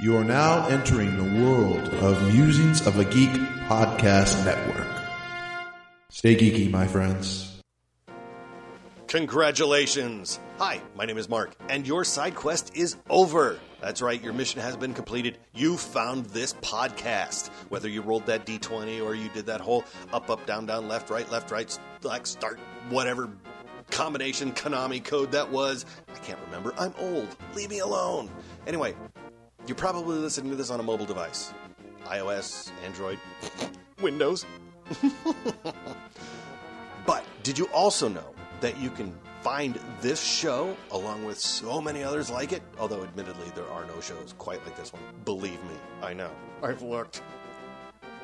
You are now entering the world of Musings of a Geek podcast network. Stay geeky, my friends. Congratulations! Hi, my name is Mark, and your side quest is over. That's right, your mission has been completed. You found this podcast. Whether you rolled that D20 or you did that whole up, down, left, right, select, start, whatever combination Konami code that was. I can't remember. I'm old. Leave me alone. Anyway, you're probably listening to this on a mobile device. iOS, Android, Windows. But did you also know that you can find this show along with so many others like it? Although admittedly there are no shows quite like this one. Believe me, I know. I've looked.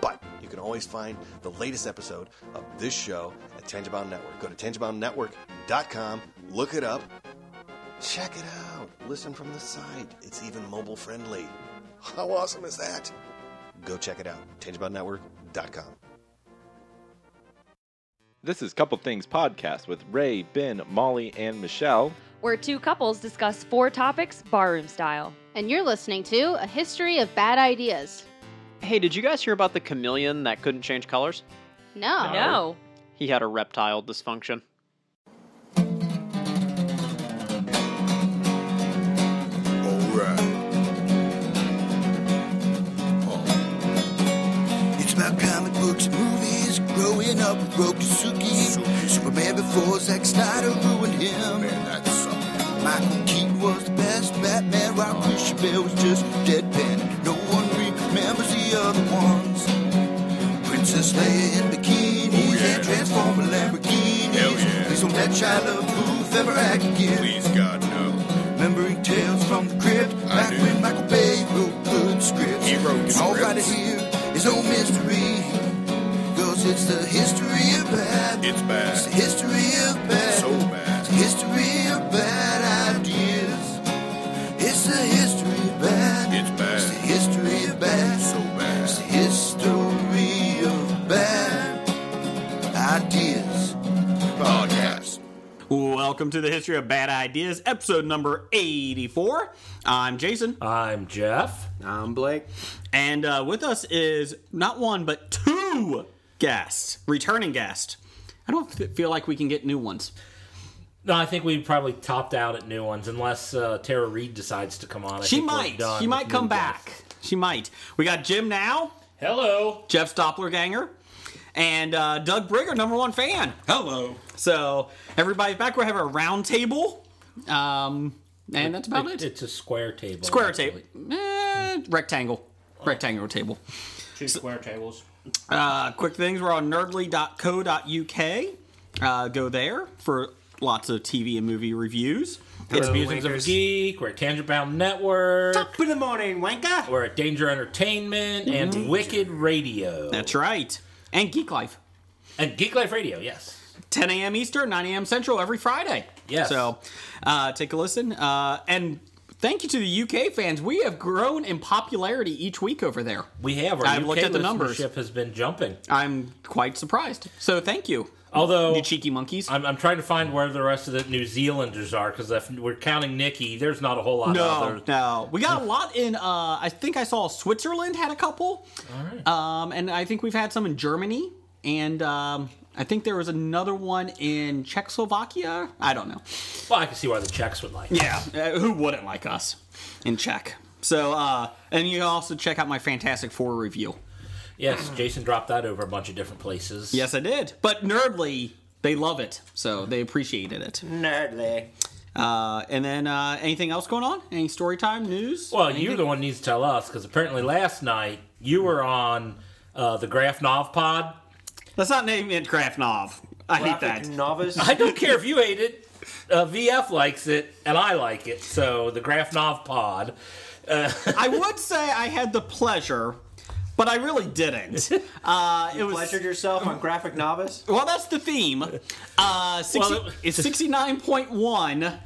But you can always find the latest episode of this show at Tangibound Network. Go to tangiboundnetwork.com, look it up, check it out, listen from the site. It's even mobile friendly. How awesome is that? Go check it out, tangiboundnetwork.com. This is Couple Things Podcast with Ray, Ben, Molly, and Michelle, where two couples discuss 4 topics barroom style. And you're listening to A History of Bad Ideas. Hey, did you guys hear about the chameleon that couldn't change colors? No. He had a reptile dysfunction. It's about comic books and movies, growing up with Rokusuki. Superman before Zack Snyder ruined him. Man, that sucked. Michael Keaton was the best Batman, while Christian Bale was just deadpan. No one remembers the other ones. Princess Leia in bikinis and Transformer Lamborghinis. Hell yeah. Please don't let Shia LaBeouf ever act again. Please, God, no. Remembering Tales from the Crypt, back when Michael Bay wrote good scripts. He wrote scripts. All right here is no mystery, cause it's the history of bad. It's bad. It's the history of bad. So bad. It's the history of bad ideas. It's the history of bad. It's bad. It's the history of bad. So bad. It's the history of bad ideas. Podcast. Welcome to the History of Bad Ideas, episode number 84. I'm Jason. I'm Jeff. I'm Blake. And with us is not one, but 2 guests, returning guests. I don't feel like we can get new ones. No, I think we probably topped out at new ones, unless Tara Reid decides to come on. She might. She might come back. She might. We got Jim now. Hello. Jeff Dopplerganger. And Doug Brigger, number 1 fan. Hello. So everybody's back. We're having a round table. And that's about it. It's a square table. Square table. Rectangle. Rectangular table. 2 square tables. Quick things. We're on nerdly.co.uk. Go there for lots of TV and movie reviews. It's Musings of a Geek. We're at Tangibound Network. Top of the morning, wanker. We're at Danger Entertainment and Wicked Radio. That's right. And Geek Life. And Geek Life Radio, yes. 10 a.m. Eastern, 9 a.m. Central every Friday. Yes. So take a listen. And thank you to the UK fans. We have grown in popularity each week over there. We have. I've looked at the numbers. Listenership has been jumping. I'm quite surprised. So thank you. Although, you cheeky monkeys. I'm trying to find where the rest of the New Zealanders are, because if we're counting Nikki, there's not a whole lot of others. No. We got a lot in, I think I saw Switzerland had a couple. All right. And I think we've had some in Germany. And I think there was another one in Czechoslovakia. I don't know. Well, I can see why the Czechs would like us. Yeah, who wouldn't like us in Czech? So, and you can also check out my Fantastic Four review. Yes, Jason dropped that over a bunch of different places. Yes, I did. But Nerdly, they love it, so they appreciated it. Nerdly. And then anything else going on? Any story time, news? Well, anything? you're the one who needs to tell us, because apparently last night you were on the Graph Nov Pod. Let's not name it Graph Nov. I hate that. Novice. I don't care if you hate it. VF likes it, and I like it. So the Graph Nov Pod. I would say I had the pleasure, but I really didn't. You pleasured yourself on Graphic Novice? Well, that's the theme. It's 69.1.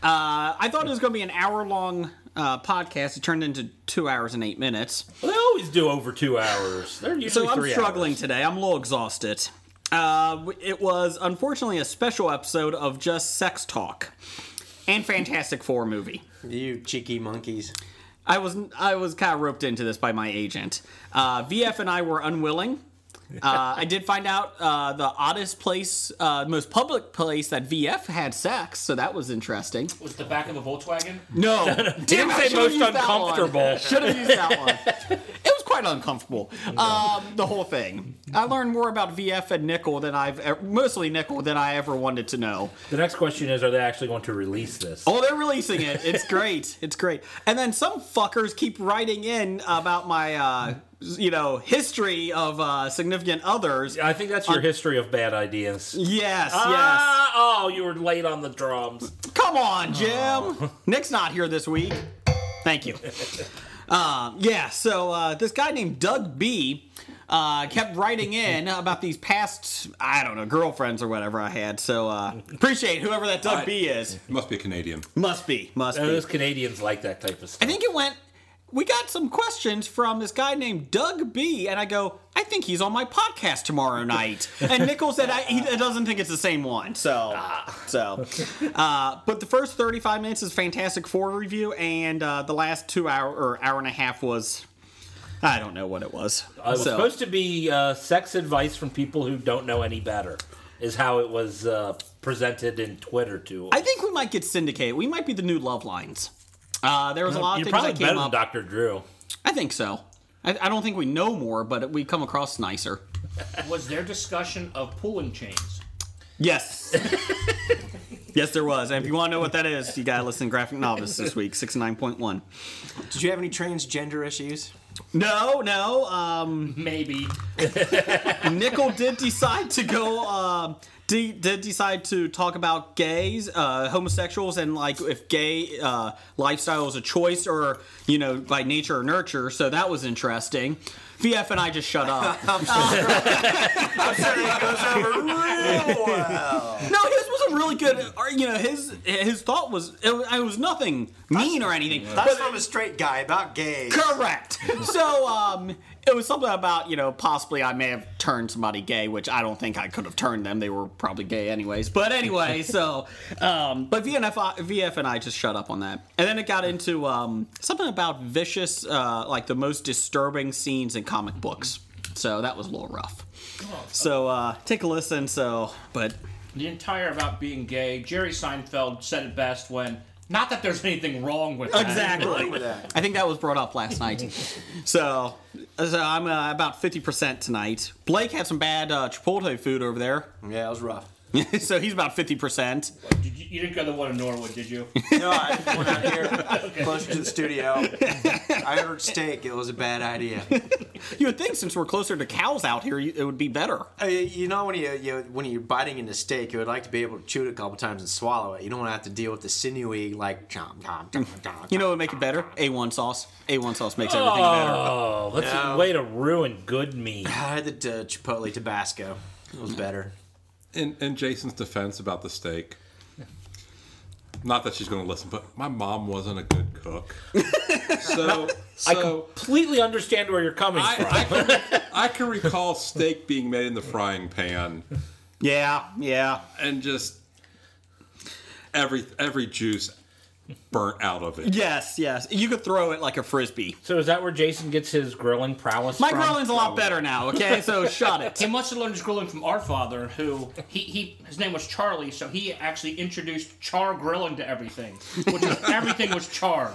I thought it was going to be an hour-long podcast. It turned into 2 hours and 8 minutes. Well, they always do over 2 hours. They're usually so I'm 3 struggling hours. today. I'm a little exhausted. It was, unfortunately, a special episode of just sex talk and Fantastic Four movie. You cheeky monkeys. I was kind of roped into this by my agent. VF and I were unwilling. I did find out the oddest place, most public place that VF had sex, so that was interesting. Was the back of a Volkswagen? No. Didn't say most uncomfortable. Should have used that one. It was quite uncomfortable. The whole thing. I learned more about VF and Nickel mostly Nickel than I ever wanted to know. The next question is, are they actually going to release this? Oh, they're releasing it. It's great. It's great. And then some fuckers keep writing in about my history of significant others. I think that's your history of bad ideas. Yes, yes. Oh, you were late on the drums. Come on, Jim. Oh. Nick's not here this week. Thank you. So this guy named Doug B kept writing in about these past, I don't know, girlfriends or whatever I had. So appreciate whoever that Doug B is. Must be a Canadian. Must be. Those Canadians like that type of stuff. I think we got some questions from this guy named Doug B, and I go, I think he's on my podcast tomorrow night. And Nickel said he doesn't think it's the same one. But the first 35 minutes is Fantastic Four review, and the last 2 hour or hour and a half was, I don't know what it was. It was supposed to be sex advice from people who don't know any better, is how it was presented in Twitter too. I think we might get syndicated. We might be the new Love Lines. There was a lot of things that came better up. than Dr. Drew. I think so. I don't think we know more, but we come across nicer. Was there discussion of pulling chains? Yes. Yes, there was. And if you want to know what that is, you got to listen to Graphic Novice this week, 69.1. Did you have any transgender issues? No. Maybe. Nickel did decide to go... did decide to talk about gays, homosexuals, and like if gay lifestyle is a choice or, by nature or nurture. So that was interesting. VF and I just shut up. I'm sure it goes over real well. No, his was a really good. His thought was it was nothing mean or anything. That's from a straight guy about gays. Correct. So it was something about possibly I may have turned somebody gay, which I don't think I could have turned them. They were probably gay anyways. But anyway, so but VF and I just shut up on that, and then it got into something about vicious, like the most disturbing scenes in comic books. So that was a little rough. So take a listen. But the entire about being gay, Jerry Seinfeld said it best when. Not that there's anything wrong with that. Exactly. I think that was brought up last night. So I'm about 50% tonight. Blake had some bad Chipotle food over there. Yeah, it was rough. So he's about 50%. You didn't go to the one in Norwood, did you? No, I went out here closer to the studio. I ordered steak. It was a bad idea. You would think since we're closer to cows out here, it would be better. When you're biting into steak, you would like to be able to chew it a couple times and swallow it. You don't want to have to deal with the sinewy, like, chomp, chomp, chomp, chomp. You know what would make it better? A1 sauce. A1 sauce makes everything better. Oh, that's a way to ruin good meat. I had the Chipotle Tabasco. It was better. In Jason's defense about the steak, not that she's going to listen, but my mom wasn't a good cook. I completely understand where you're coming from. I can recall steak being made in the frying pan. Yeah. And just every juice burnt out of it. Yes. You could throw it like a frisbee. So is that where Jason gets his grilling prowess My from? grilling's a lot better now, okay? So shut it. He must have learned his grilling from our father, who, his name was Charlie, so he actually introduced char grilling to everything. Which is, everything was charred.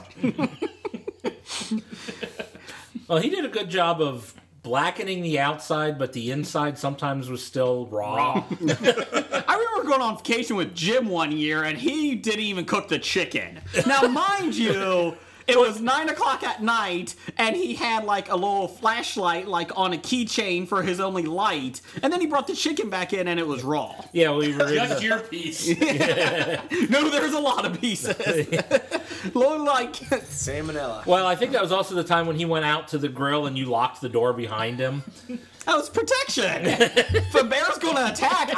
Well, he did a good job of blackening the outside, but the inside sometimes was still raw. I remember going on vacation with Jim one year, and he didn't even cook the chicken. Now, mind you, it was 9 o'clock at night, and he had like a little flashlight like on a keychain for his only light, and then he brought the chicken back in, and it was raw. Yeah, we were just your piece. No, there's a lot of pieces. Like salmonella. Well, I think that was also the time when he went out to the grill and you locked the door behind him. That was protection. If a bear's going to attack,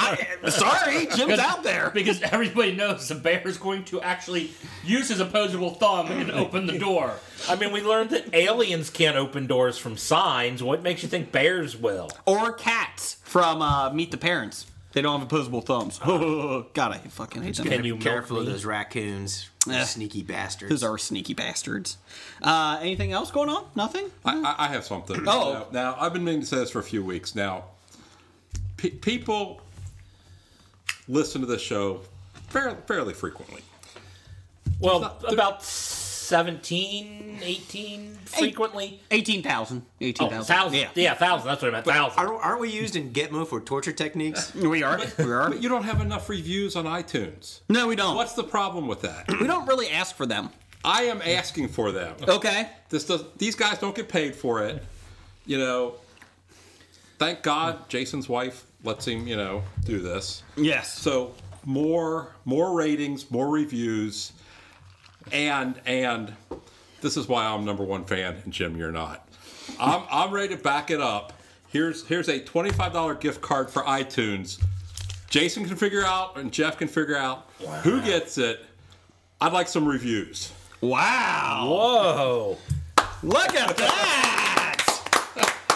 sorry, Jim's out there. Because everybody knows the bear's going to actually use his opposable thumb and open the door. I mean, we learned that aliens can't open doors from signs. What makes you think bears will? Or cats from Meet the Parents. They don't have opposable thumbs. God, I fucking hate them. Can you be careful of those raccoons. Sneaky bastards. Those are sneaky bastards. Anything else going on? Nothing? I have something. Oh. Now, I've been meaning to say this for a few weeks. Now, people listen to this show fairly frequently. Well, about 17, 18 frequently. 18,000. 18,000. 1,000. Yeah, 1,000. That's what I meant. 1,000. Aren't we used in Gitmo for torture techniques? We are. But you don't have enough reviews on iTunes. No, we don't. What's the problem with that? We don't really ask for them. I am asking for them. Okay. These guys don't get paid for it. You know, thank God Jason's wife lets him, do this. Yes. So more ratings, more reviews, and this is why I'm number one fan, and Jim, you're not. I'm ready to back it up. Here's a $25 gift card for iTunes. Jason can figure out, and Jeff can figure out who gets it. I'd like some reviews. Wow. Whoa. Look at that.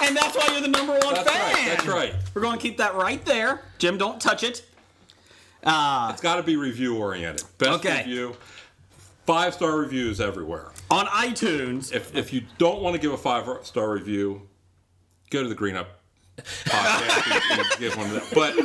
And that's why you're the number one fan. Right, that's right. We're going to keep that right there. Jim, don't touch it. It's got to be review oriented. Best review. 5-star reviews everywhere. On iTunes. If you don't want to give a 5-star review, go to the Green Up podcast and give one of them. But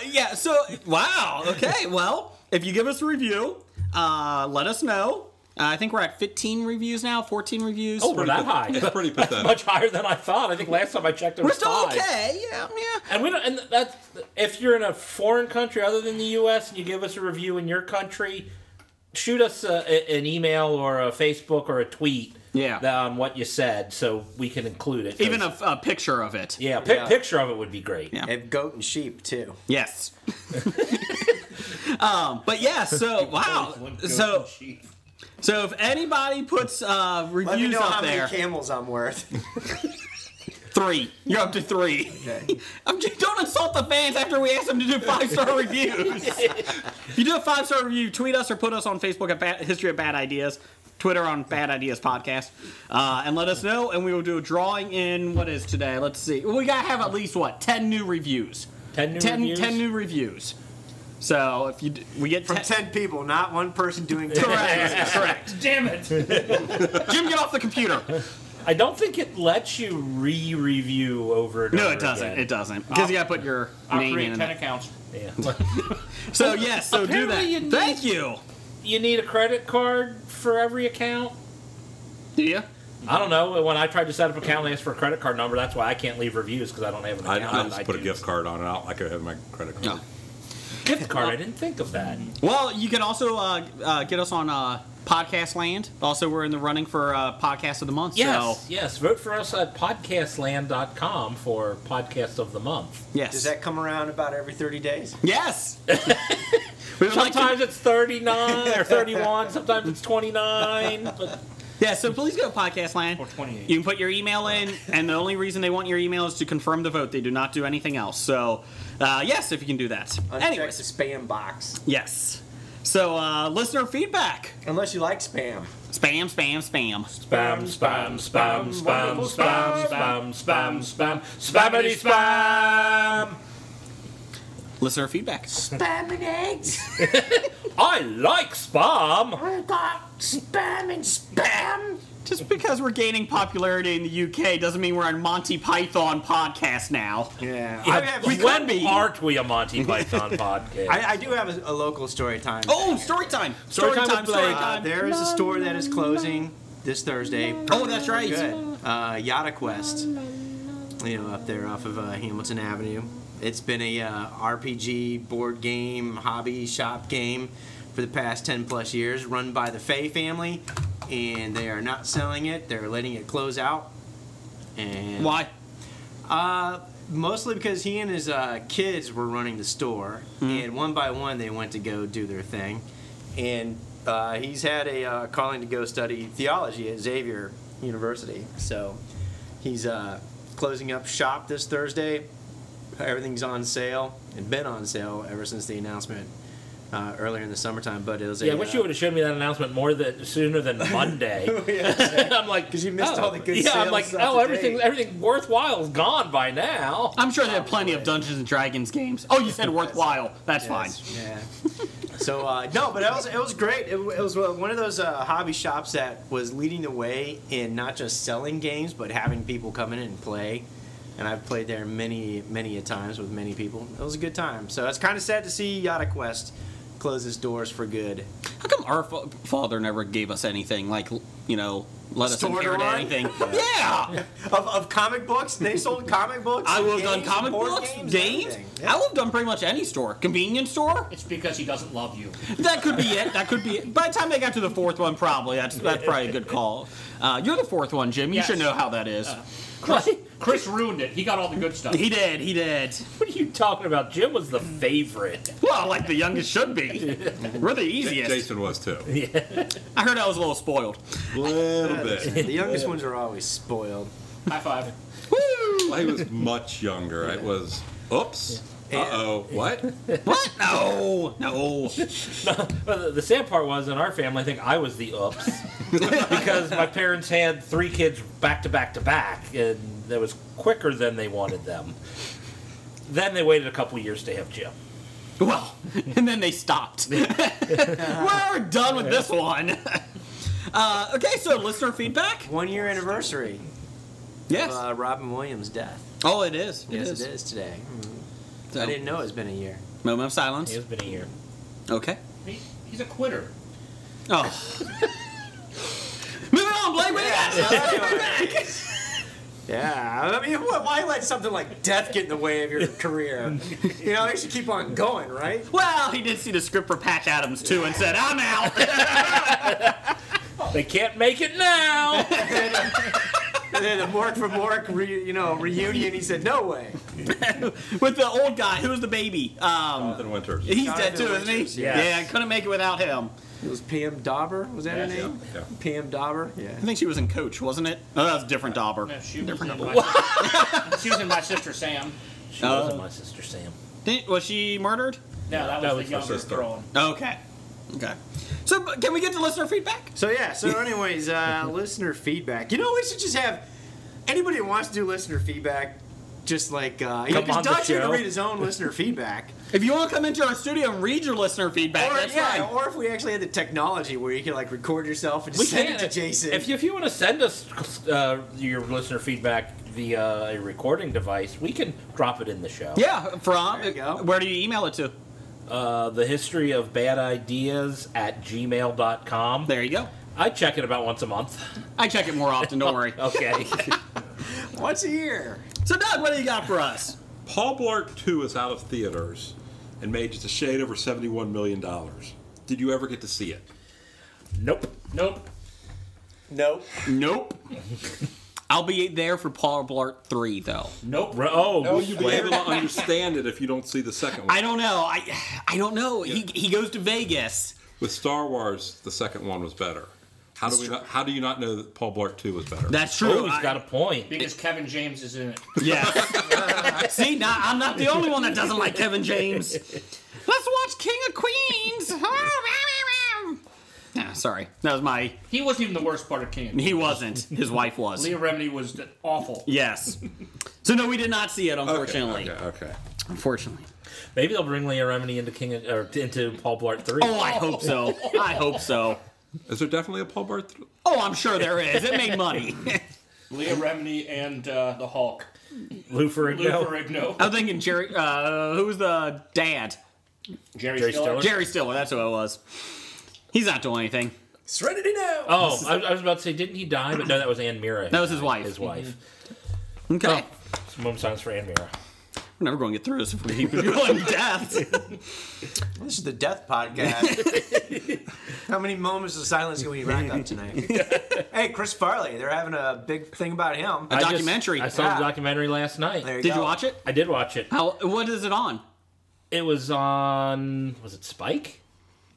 yeah, so wow. Okay, well, if you give us a review, let us know. I think we're at 15 reviews now, 14 reviews. Oh, we're that high. It's pretty pathetic. That's much higher than I thought. I think last time I checked it was 5. We're still okay. Yeah. And we don't. And that's if you're in a foreign country other than the U.S. and you give us a review in your country, shoot us an email or a Facebook or a tweet. On what you said, so we can include it. Even a picture of it. Yeah, picture of it would be great. Yeah. And goat and sheep too. Yes. But yeah, so wow. So if anybody puts reviews Let me know up how there, many camels I'm worth. 3. You're up to 3. Okay. Don't insult the fans after we ask them to do 5-star reviews. If you do a 5-star review, tweet us or put us on Facebook at History of Bad Ideas, Twitter on Bad Ideas Podcast, and let us know, and we will do a drawing in, what is today? Let's see. We got to have at least, 10 new reviews. 10 new reviews? 10 new reviews. So if we get from 10 people, not one person doing 10. Correct. Damn it. Jim, get off the computer. I don't think it lets you re-review over and No, over it doesn't. again. It doesn't. Because you got to put your I'll name create in. 10 accounts. Yeah. So yes, so do that. Thank you. You need a credit card for every account? Do you? I don't know. When I tried to set up an account and asked for a credit card number, that's why I can't leave reviews because I don't have an account. I just put a gift card on it. I don't like I have my credit card. No. Gift card? I didn't think of that. Well, you can also get us on Podcast Land. Also, we're in the running for Podcast of the Month. Yes. Vote for us at podcastland.com for Podcast of the Month. Yes. Does that come around about every 30 days? Yes. Sometimes it's 39 or 31. Sometimes it's 29. But yeah, so please go to Podcast Land. Or 28. You can put your email in, and the only reason they want your email is to confirm the vote. They do not do anything else. So, yes, if you can do that. Uncheck Anyways. the spam box. Yes. So, listener feedback. Unless you like spam. Spam. spam, spam, spam, spam, spam, spam, spam, spam, spammity spam. Listener feedback. Spam and eggs. I like spam. I got spam and spam. Just because we're gaining popularity in the UK doesn't mean we're on Monty Python podcast now. Yeah. When aren't we a Monty Python podcast? I do have a local story time. Oh, story time. Story time. There is a store that is closing this Thursday. Oh, that's right. Good. Yada Quest. Up there off of Hamilton Avenue. It's been a RPG board game, hobby shop game for the past 10 plus years, run by the Fay family, and they are not selling it. They're letting it close out. And why? Mostly because he and his kids were running the store, and one by one they went to go do their thing. And he's had a calling to go study theology at Xavier University. So he's closing up shop this Thursday. Everything's on sale and been on sale ever since the announcement earlier in the summertime, but it was I wish you would have shown me that announcement sooner than Monday. I'm like, because you missed all the good sales. Yeah, I'm like, everything worthwhile is gone by now. I'm sure they have plenty of Dungeons and Dragons games. Oh, you said worthwhile. That's fine. Yeah. So no, but it was great. It was one of those hobby shops that was leading the way in not just selling games, but having people come in and play. And I've played there many a times with many people. It was a good time. So it's kind of sad to see Yada Quest close its doors for good. How come our father never gave us anything like, let us inherit anything? Yeah. Of comic books? They sold comic books? I would have done comic books, games. Yeah. I would have done pretty much any store. Convenience store? It's because he doesn't love you. That could be it. By the time they got to the fourth one, probably. That's probably a good call. You're the fourth one, Jim. You should know how that is. Chris ruined it. He got all the good stuff. He did. What are you talking about? Jim was the favorite. Well, like the youngest should be. We're the easiest. Jason was too. Yeah. I heard I was a little spoiled. A little bit. The youngest ones are always spoiled. High five. Well, he was much younger. It was, oops. Uh-oh. What? What? No. Well, the sad part was, in our family, I think I was the oops. Because my parents had 3 kids back to back to back, and that was quicker than they wanted them. Then they waited a couple years to have Jim. Well, and then they stopped. We're done with this one. Okay, so listener feedback? 1 year anniversary. Yes. Of Robin Williams' death. Oh, it is. Yes, it is today. So, I didn't know it's been a year. Moment of silence. It's been a year. Okay. He's a quitter. Oh. Moving on, Blake. What do you got? Yeah, I mean, why let something like death get in the way of your career? You should keep on going, right? Well, he did see the script for Patch Adams, too, and said, I'm out. They can't make it now. And then the Mork for Mork reunion, he said, no way. With the old guy, who was the baby? Jonathan Winters. He's Jonathan dead too, Winters, isn't he? yes. Yeah, I couldn't make it without him. It was Pam Dauber, was that her name? Yeah. Pam Dauber, yeah. I think she was in Coach, wasn't it? Oh, that was a different Dauber. No, she was in My Sister Sam. She wasn't My Sister Sam. Was she murdered? No, that was the younger girl. Okay. So, can we get to listener feedback? So anyways, listener feedback. We should just have anybody who wants to do listener feedback, just like, because Doug's here to read his own listener feedback. If you want to come into our studio and read your listener feedback, that's fine. Or if we actually had the technology where you can record yourself and just send it to Jason. If you want to send us your listener feedback via a recording device, we can drop it in the show. Yeah, where do you email it to? The history of bad ideas @gmail.com. There you go. I check it about once a month. I check it more often, don't worry. Okay. Once a year. So, Doug, what do you got for us? Paul Blart 2 is out of theaters and made just a shade over $71 million. Did you ever get to see it? Nope. I'll be there for Paul Blart 3, though. Nope. Will you be able to understand it if you don't see the second one? I don't know. I don't know. He goes to Vegas. With Star Wars, the second one was better. How do you not know that Paul Blart 2 was better? That's true. He's got a point. Because Kevin James is in it. Yeah. See, I'm not the only one that doesn't like Kevin James. Let's watch King of Queens. Sorry. That was my... He wasn't even the worst part of King of Queens. He wasn't. His wife was. Leah Remini was awful. Yes. So, no, we did not see it, unfortunately. Okay. Unfortunately. Maybe they'll bring Leah Remini into Paul Blart 3. Oh, I hope so. I hope so. Is there definitely a Paul Blart 3? Oh, I'm sure there is. It made money. Leah Remini and the Hulk. Lou Ferrigno. I'm thinking Jerry... who was the dad? Jerry Stiller. Jerry Stiller, that's who it was. He's not doing anything. Serenity now! Oh, I was about to say, didn't he die? But no, that was Ann Mira. That was his wife. Okay. Some moment of silence for Ann Mira. We're never going to get through this if we keep going death. This is the death podcast. How many moments of silence can we rack up tonight? Hey, Chris Farley, they're having a big thing about him. A documentary. I saw the documentary last night. There you Did go. you watch it? I did watch it. What is it on? It was on... Was it Spike?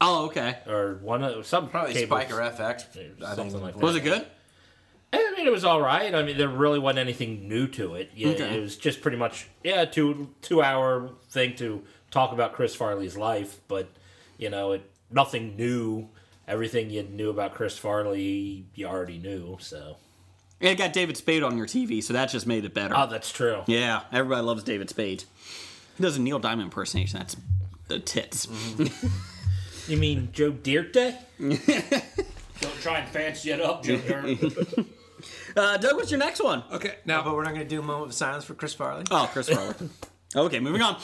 Oh, okay. Or some probably cable, Spike or FX. Something like that. Was it good? I mean, it was all right. I mean, there really wasn't anything new to it. It was just pretty much, 2-hour thing to talk about Chris Farley's life. But, nothing new. Everything you knew about Chris Farley, you already knew, so. And it got David Spade on your TV, so that just made it better. Oh, that's true. Yeah, everybody loves David Spade. He does a Neil Diamond impersonation. That's the tits. You mean Joe Dirt? Don't try and fancy it up, Joe Dirt. Doug, what's your next one? Okay, now, but we're not going to do a moment of silence for Chris Farley. Oh, Chris Farley. Okay, moving on.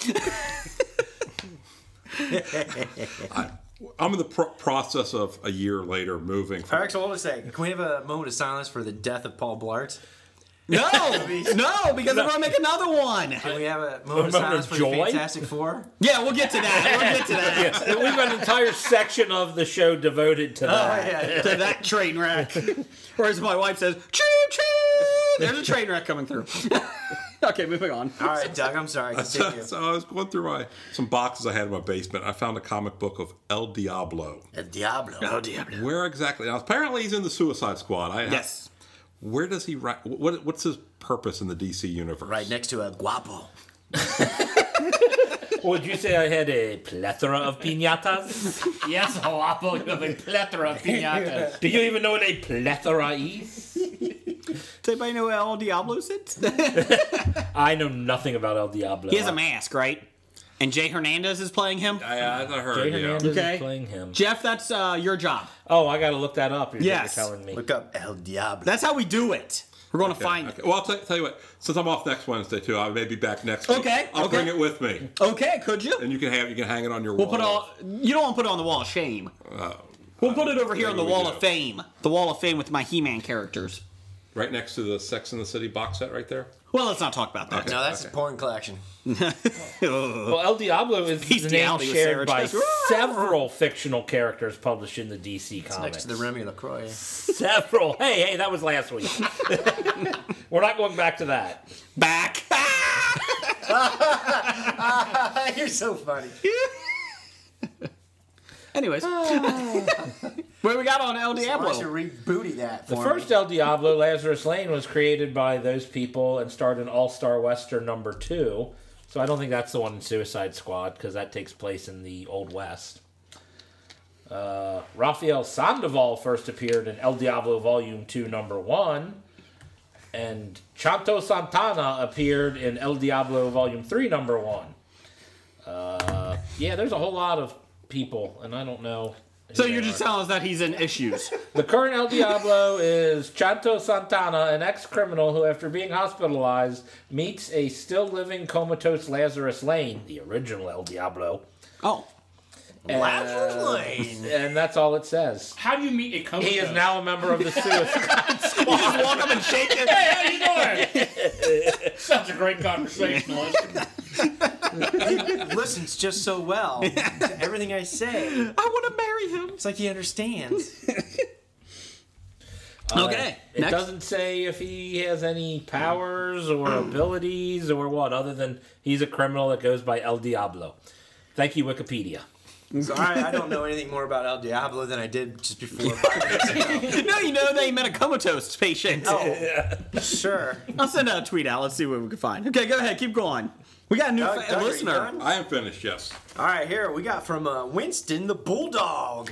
I'm in the process of a year later moving. All right, so hold on a second. Can we have a moment of silence for the death of Paul Blart? No, because we're going to make another one. Can we have a moment of silence for the Fantastic Four? Yeah, we'll get to that. Yeah, we've got an entire section of the show devoted to that. To that train wreck. Or as my wife says, choo choo. There's a train wreck coming through. Okay, moving on. All right, Doug, I'm sorry. Continue. So I was going through some boxes I had in my basement. I found a comic book of El Diablo. El Diablo. El Diablo. Where exactly? Now, apparently he's in the Suicide Squad. Yes. Where does he write? What's his purpose in the DC universe? Right next to El Guapo. Would you say I had a plethora of piñatas? Yes, Guapo, you have a plethora of piñatas. Do you even know what a plethora is? Does anybody know where El Diablo sits? I know nothing about El Diablo. He has a mask, right? And Jay Hernandez is playing him? I heard. Jay Hernandez Okay. is playing him. Jeff, that's your job. Oh, I got to look that up. Yes. You're telling me. Look up El Diablo. That's how we do it. We're going to find it. Well, I'll tell you what. Since I'm off next Wednesday too, I may be back next week. Okay. I'll bring it with me. Okay, could you? And you can hang it on your We'll wall. you don't want to put it on the wall of shame. We'll put it over here on the wall of fame. The wall of fame with my He-Man characters. Right next to the Sex and the City box set right there? Well, let's not talk about that. No, that's his porn collection. Well, El Diablo is the name Bestiality with shared Sarah by Jessica. several fictional characters published in the DC comics. Next to the Remy LaCroix. Several. Hey, that was last week. We're not going back to that. Back. You're so funny. Anyways. What we got on El Diablo? I should rebooty that for The first El Diablo, Lazarus Lane, was created by those people and starred in All-Star Western #2. So I don't think that's the one in Suicide Squad, because that takes place in the Old West. Rafael Sandoval first appeared in El Diablo Volume 2, #1. And Chanto Santana appeared in El Diablo Volume 3, #1. Yeah, there's a whole lot of people, and I don't know. So you're just telling us that he's in issues. The current El Diablo is Chanto Santana, an ex-criminal who, after being hospitalized, meets a still-living comatose Lazarus Lane, the original El Diablo. Oh. Lazarus Lane. And that's all it says. How do you meet a comatose? He is now a member of the Suicide Squad. You just walk up and shake it. Hey, how you doing? Sounds a great conversationalist. He listens just so well to everything I say. I want to marry him. It's like he understands. Okay. It Next. doesn't say if he has any powers or abilities or what, other than he's a criminal that goes by El Diablo. Thank you, Wikipedia. So I don't know anything more about El Diablo than I did just before 5 minutes ago. No, you know that he met a comatose patient. Oh, sure. I'll send out a tweet out. Let's see what we can find. Okay, go ahead. Keep going. We got a new Doug, are you listener. done? I am finished, yes. All right, here we got from Winston the Bulldog.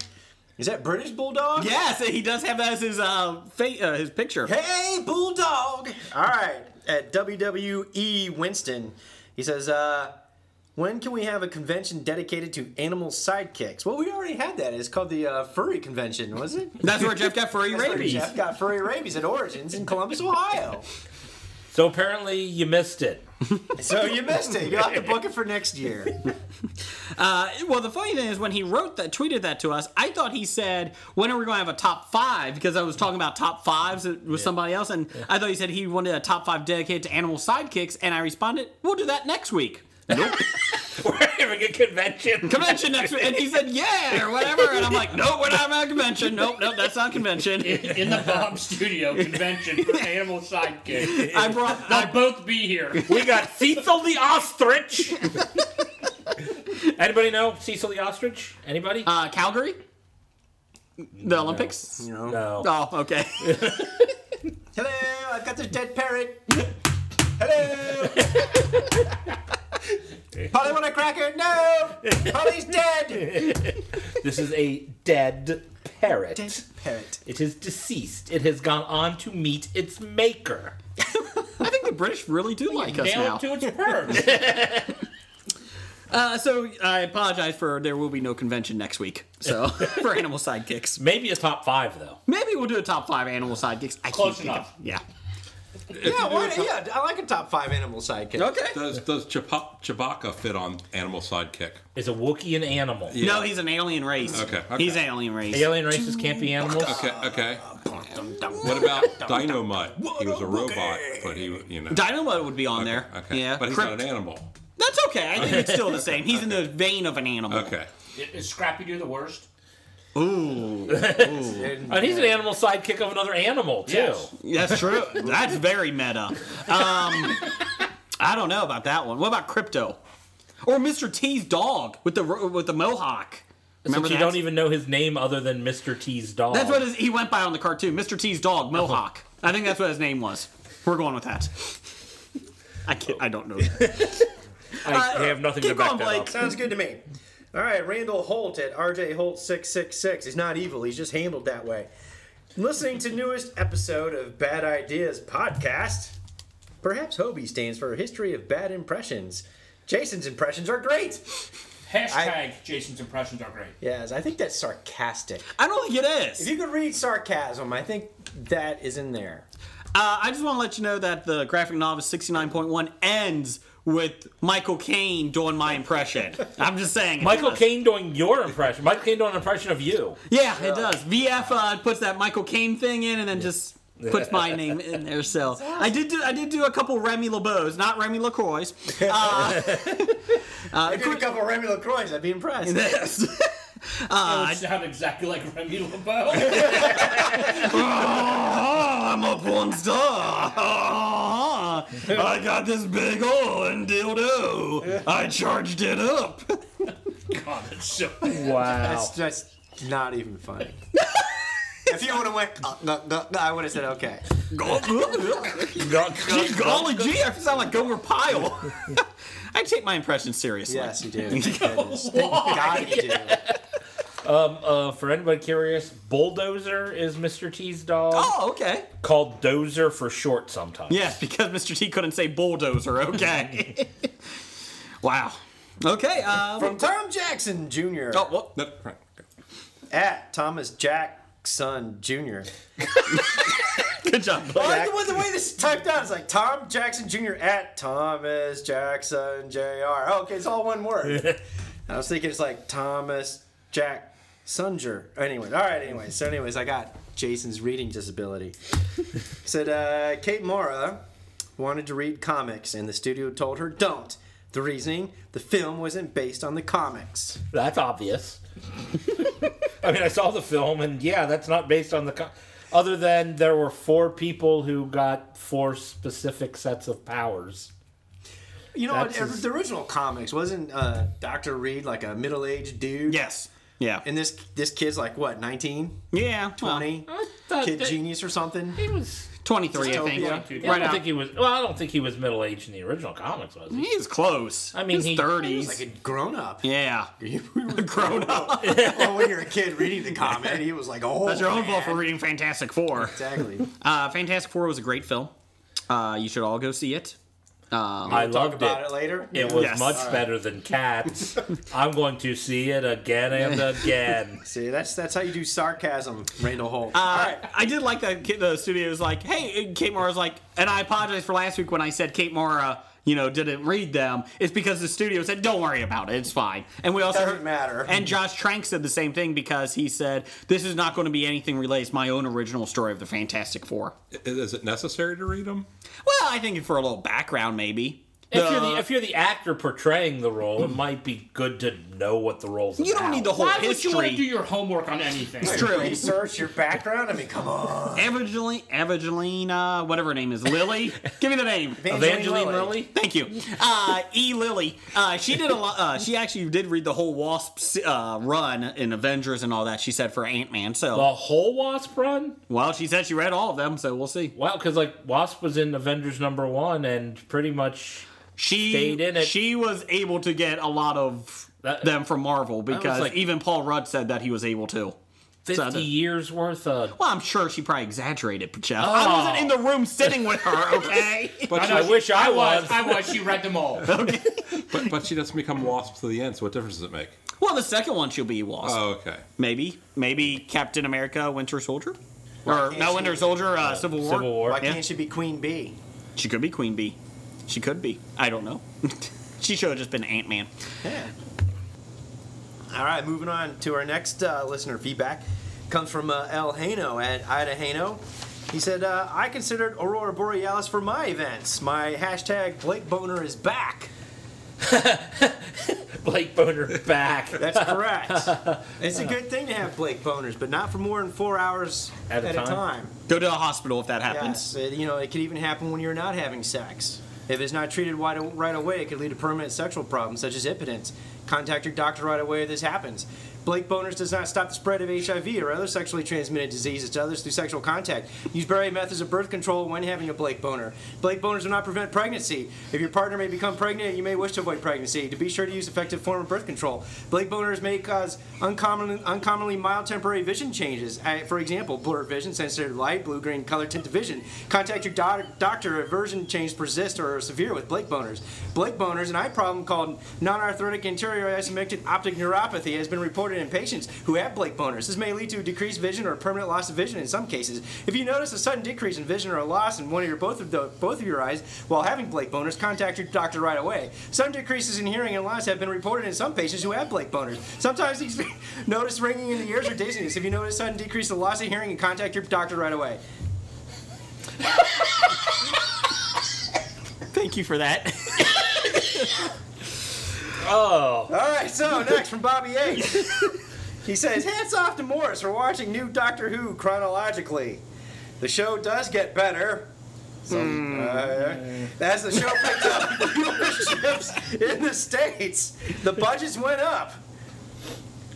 Is that British Bulldog? Yes, he does have that as his his picture. Hey, Bulldog! All right, at WWE Winston, he says, when can we have a convention dedicated to animal sidekicks? Well, we already had that. It's called the Furry Convention, was it? That's where Jeff got furry rabies. Jeff got furry rabies at Origins in Columbus, Ohio. So apparently you missed it. So you missed it. You'll have to book it for next year. Well, the funny thing is when he tweeted that to us, I thought he said, when are we going to have a top 5? Because I was talking about top 5s with somebody else, and I thought he said he wanted a top 5 dedicated to animal sidekicks, and I responded, we'll do that next week. Nope. We're having a convention. Convention next week. And he said, yeah, or whatever. And I'm like, nope, we're not having a convention. Nope, that's not a convention. In the Bob Studio convention for animal sidekicks. They'll both be here. We got Cecil the Ostrich. Anybody know Cecil the Ostrich? Anybody? Calgary? The Olympics? No. Oh, okay. Hello, I've got this dead parrot. Hello. Polly want a cracker? No! Polly's dead! This is a dead parrot. Dead parrot. It is deceased. It has gone on to meet its maker. I think the British really do like us now. Nail it to its perch. So I apologize for there will be no convention next week. So for animal sidekicks, maybe a top 5 though. Maybe we'll do a top 5 animal sidekicks. Close enough. Yeah. I like a top 5 animal sidekick. Okay. Does Chewbacca fit on animal sidekick? Is a Wookiee an animal? Yeah. No, he's an alien race. Okay. He's alien race. Alien races can't be animals? Okay. What about Dynamite? He was a robot, but Dynamite would be on there. Okay. Yeah. But he's not an animal. That's okay. I think it's still the same. He's in the vein of an animal. Okay. Is Scrappy Doo the worst? Ooh. And he's an animal sidekick of another animal, too. Yes. That's true. That's very meta. I don't know about that one. What about Crypto? Or Mr. T's dog with the mohawk. Remember you don't even know his name other than Mr. T's dog. That's what he went by on the cartoon. Mr. T's dog, Mohawk. I think that's what his name was. We're going with that. I don't know that. I have nothing to back that up. Sounds good to me. All right, Randall Holt at RJ Holt 666. He's not evil. He's just handled that way. Listening to newest episode of Bad Ideas podcast. Perhaps Hobie stands for History of Bad Impressions. Jason's impressions are great. Hashtag Jason's impressions are great. Yes, I think that's sarcastic. I don't think it is. If you could read sarcasm, I think that is in there. I just want to let you know that the graphic novel 69.1 ends with Michael Caine doing my impression. I'm just saying. Michael Caine doing your impression. Michael Caine doing an impression of you. Yeah, it does. VF puts that Michael Caine thing in and then just puts my name in there. So I did do a couple Remy LeBeaus, not Remy LaCroix. I did a couple of Remy LaCroix. I'd be impressed. Yes. It would sound exactly like Remy LeBeau. I'm a porn star. I got this big hole in dildo. I charged it up. God, that's so... Wow. That's not even funny. If you would have went, no, I would have said okay. Golly gee, I sound like Gomer Pyle. I take my impressions seriously. Yes, you do. Thank God you do. For anybody curious, Bulldozer is Mr. T's dog. Oh, okay. Called Dozer for short sometimes. Yes, because Mr. T couldn't say bulldozer. Okay. Wow. Okay. From Tom Jackson Jr. Oh, well. No, At Thomas Jackson Jr. Good job. Well, the way this is typed out is like Tom Jackson Jr. at Thomas Jackson Jr. Oh, okay, it's all one word. I was thinking it's like Thomas Jack Sunger. Anyway, all right. Anyways, so I got Jason's reading disability. Said Kate Mara wanted to read comics, and the studio told her don't. The reasoning: the film wasn't based on the comics. That's obvious. I mean, I saw the film, and yeah, that's not based on the. Other than there were 4 people who got 4 specific sets of powers. You know, the original comics wasn't Dr. Reed like a middle-aged dude? Yes. Yeah. And this kid's like what, 19? Yeah. 20? Kid genius or something? He was 23, I think. Yeah, I don't think he was. Well, I don't think he was middle aged in the original comics, was he? He was close. I mean, he's 30s. He was like a grown up. Yeah. Grown up. Well, when you're a kid reading the comic, he was like, oh. That's your own fault for reading Fantastic Four. Exactly. Fantastic Four was a great film. You should all go see it. I loved about it later. It was much better than Cats. I'm going to see it again and again. See, that's how you do sarcasm, Randall Holt. I did like that the studio was like, hey, Kate Mara's like, and I apologize for last week when I said Kate Mara, didn't read them. It's because the studio said, don't worry about it, it's fine. And we also doesn't matter. And Josh Trank said the same thing because he said, this is not going to be anything related to my own original story of the Fantastic Four. Is it necessary to read them? Well, I think for a little background, maybe. If you're the actor portraying the role, it might be good to know what the role's about. You don't need the whole history. Why would you want to do your homework on anything? It's true. Research your background? I mean, come on. Evangelina, whatever her name is, Lilly. Give me the name. Evangeline Lilly. Thank you. E. Lilly. She did a lot. She actually did read the whole Wasp run in Avengers and all that. She said for Ant-Man. So the whole Wasp run. Well, she said she read all of them, so we'll see. Well, because Wasp was in Avengers #1 and pretty much. She stayed in it. She was able to get a lot of them from Marvel because even Paul Rudd said that he was able to. 50 years worth of... Well, I'm sure she probably exaggerated, but Jeff. I wasn't in the room sitting with her, okay? But I wish I was. I was. She read them all. Okay. But she doesn't become Wasp to the end, so what difference does it make? Well, the second one she'll be Wasp. Oh, okay. Maybe Captain America, Winter Soldier? Or, no, Winter Soldier, Civil War. Civil War. Why can't she be Queen Bee? She could be Queen Bee. She could be. I don't know. She should have just been Ant-Man. Yeah. All right, moving on to our next listener feedback. Comes from El Hano at Ida Hano. He said, I considered Aurora Borealis for my events. My hashtag Blake Boner is back. Blake Boner back. That's correct. It's a good thing to have Blake Boners, but not for more than 4 hours at a time. Go to a hospital if that happens. Yes, it could even happen when you're not having sex. If it's not treated right away, it could lead to permanent sexual problems such as impotence. Contact your doctor right away if this happens. Blake Boners does not stop the spread of HIV or other sexually transmitted diseases to others through sexual contact. Use various methods of birth control when having a Blake Boner. Blake Boners do not prevent pregnancy. If your partner may become pregnant, you may wish to avoid pregnancy. To be sure to use effective form of birth control. Blake Boners may cause uncommonly mild temporary vision changes. For example, blurred vision, sensitive to light, blue-green color tint to vision. Contact your doctor if vision changes persist or are severe with Blake Boners. Blake Boners, an eye problem called non-arthritic anterior isometric optic neuropathy, has been reported in patients who have Blake Boners. This may lead to decreased vision or permanent loss of vision in some cases. If you notice a sudden decrease in vision or a loss in one or both of your eyes while having Blake Boners, contact your doctor right away. Some decreases in hearing and loss have been reported in some patients who have Blake Boners. Sometimes these notice ringing in the ears or dizziness. If you notice a sudden decrease in loss of hearing, contact your doctor right away. Thank you for that. Oh. All right, so next from Bobby H. He says, hats off to Morris for watching new Doctor Who chronologically. The show does get better. As the show picked up viewerships in the States, the budgets went up.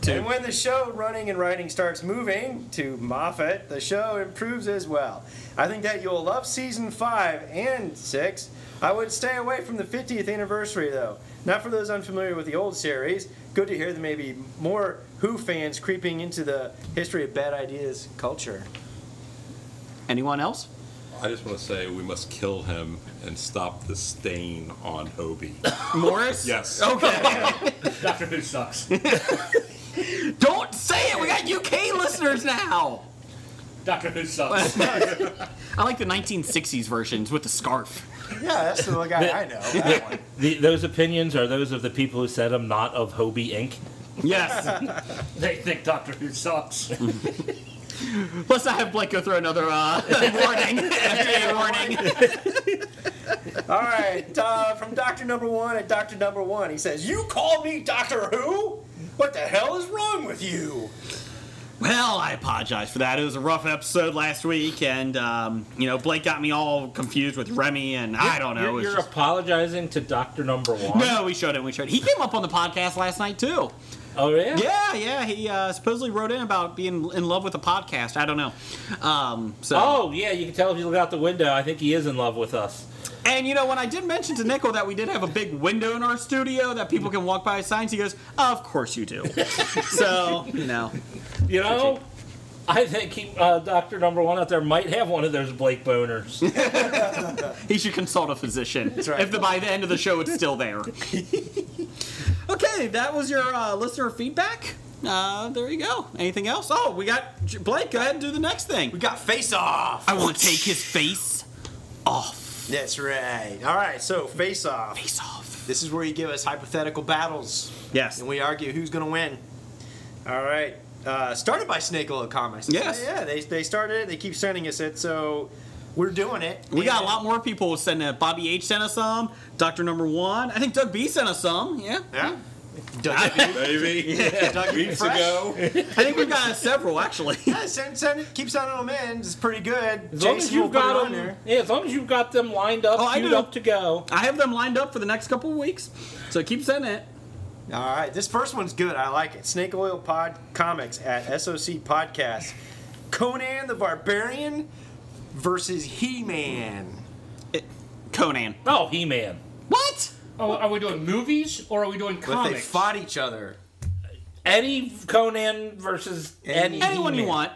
And when the show running and writing starts moving to Moffat, the show improves as well. I think that you'll love season 5 and 6. I would stay away from the 50th anniversary, though. Not for those unfamiliar with the old series. Good to hear there may be more Who fans creeping into the history of bad ideas culture. Anyone else? I just want to say we must kill him and stop the stain on Hobie. Morris? Yes. Okay. Doctor Who sucks. Don't say it! We got UK listeners now! Doctor Who sucks. I like the 1960s versions with the scarf. Yeah, that's the guy I know. That one. Those opinions are those of the people who said them, not of Hobie Inc. Yes. They think Doctor Who sucks. Let's not have Blake go through another warning. FDA warning. All right, from Dr. Number 1 at Dr. Number 1, he says, "You call me Doctor Who? What the hell is wrong with you?" Well, I apologize for that. It was a rough episode last week, and Blake got me all confused with Remy, and I don't know. You're apologizing to Dr. Number 1? No, we showed it. He came up on the podcast last night too. Oh yeah? Yeah. He supposedly wrote in about being in love with the podcast. I don't know. Oh yeah, you can tell if you look out the window. I think he is in love with us. And when I did mention to Nickel that we did have a big window in our studio that people can walk by signs, he goes, "Of course you do." So I think Dr. Number 1 out there might have one of those Blake Boners. He should consult a physician. That's right. If by the end of the show it's still there. Okay, that was your listener feedback. There you go. Anything else? Oh, we got Blake. Go ahead and do the next thing. We got Face Off. I want to take his face off. That's right. All right, so Face Off. Face Off. This is where you give us hypothetical battles. Yes. And we argue who's going to win. All right. Started by Snake Oil Comics. Yes. Yeah, they started it. They keep sending us it, so we're doing it. We got a lot more people sending it. Bobby H sent us some. Dr. Number 1. I think Doug B sent us some. Yeah. Yeah. Doug B. Maybe. Yeah, Doug B. Weeks ago. I think we've got several, actually. Yeah, send it. Keep sending them in. It's pretty good. As long as you've got them, as long as you've got them lined up, queued up to go. I have them lined up for the next couple of weeks, so keep sending it. All right, this first one's good. I like it. Snake Oil Comics at SOC Podcast. Conan the Barbarian versus He-Man. Conan. Oh, He-Man. What? Are we doing movies or are we doing comics? If they fought each other. Any Conan versus anyone you want.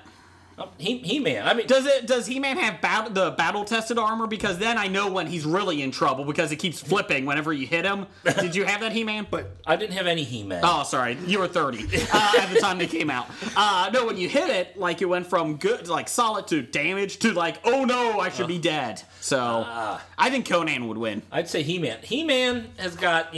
He-Man. I mean, does He-Man have the battle-tested armor? Because then I know when he's really in trouble because it keeps flipping whenever you hit him. Did you have that He-Man? But I didn't have any He-Man. Oh, sorry, you were 30 at the time they came out. No, when you hit it, like it went from good, like solid to damage to like, oh no, I should be dead. So I think Conan would win. I'd say He-Man. He-Man has got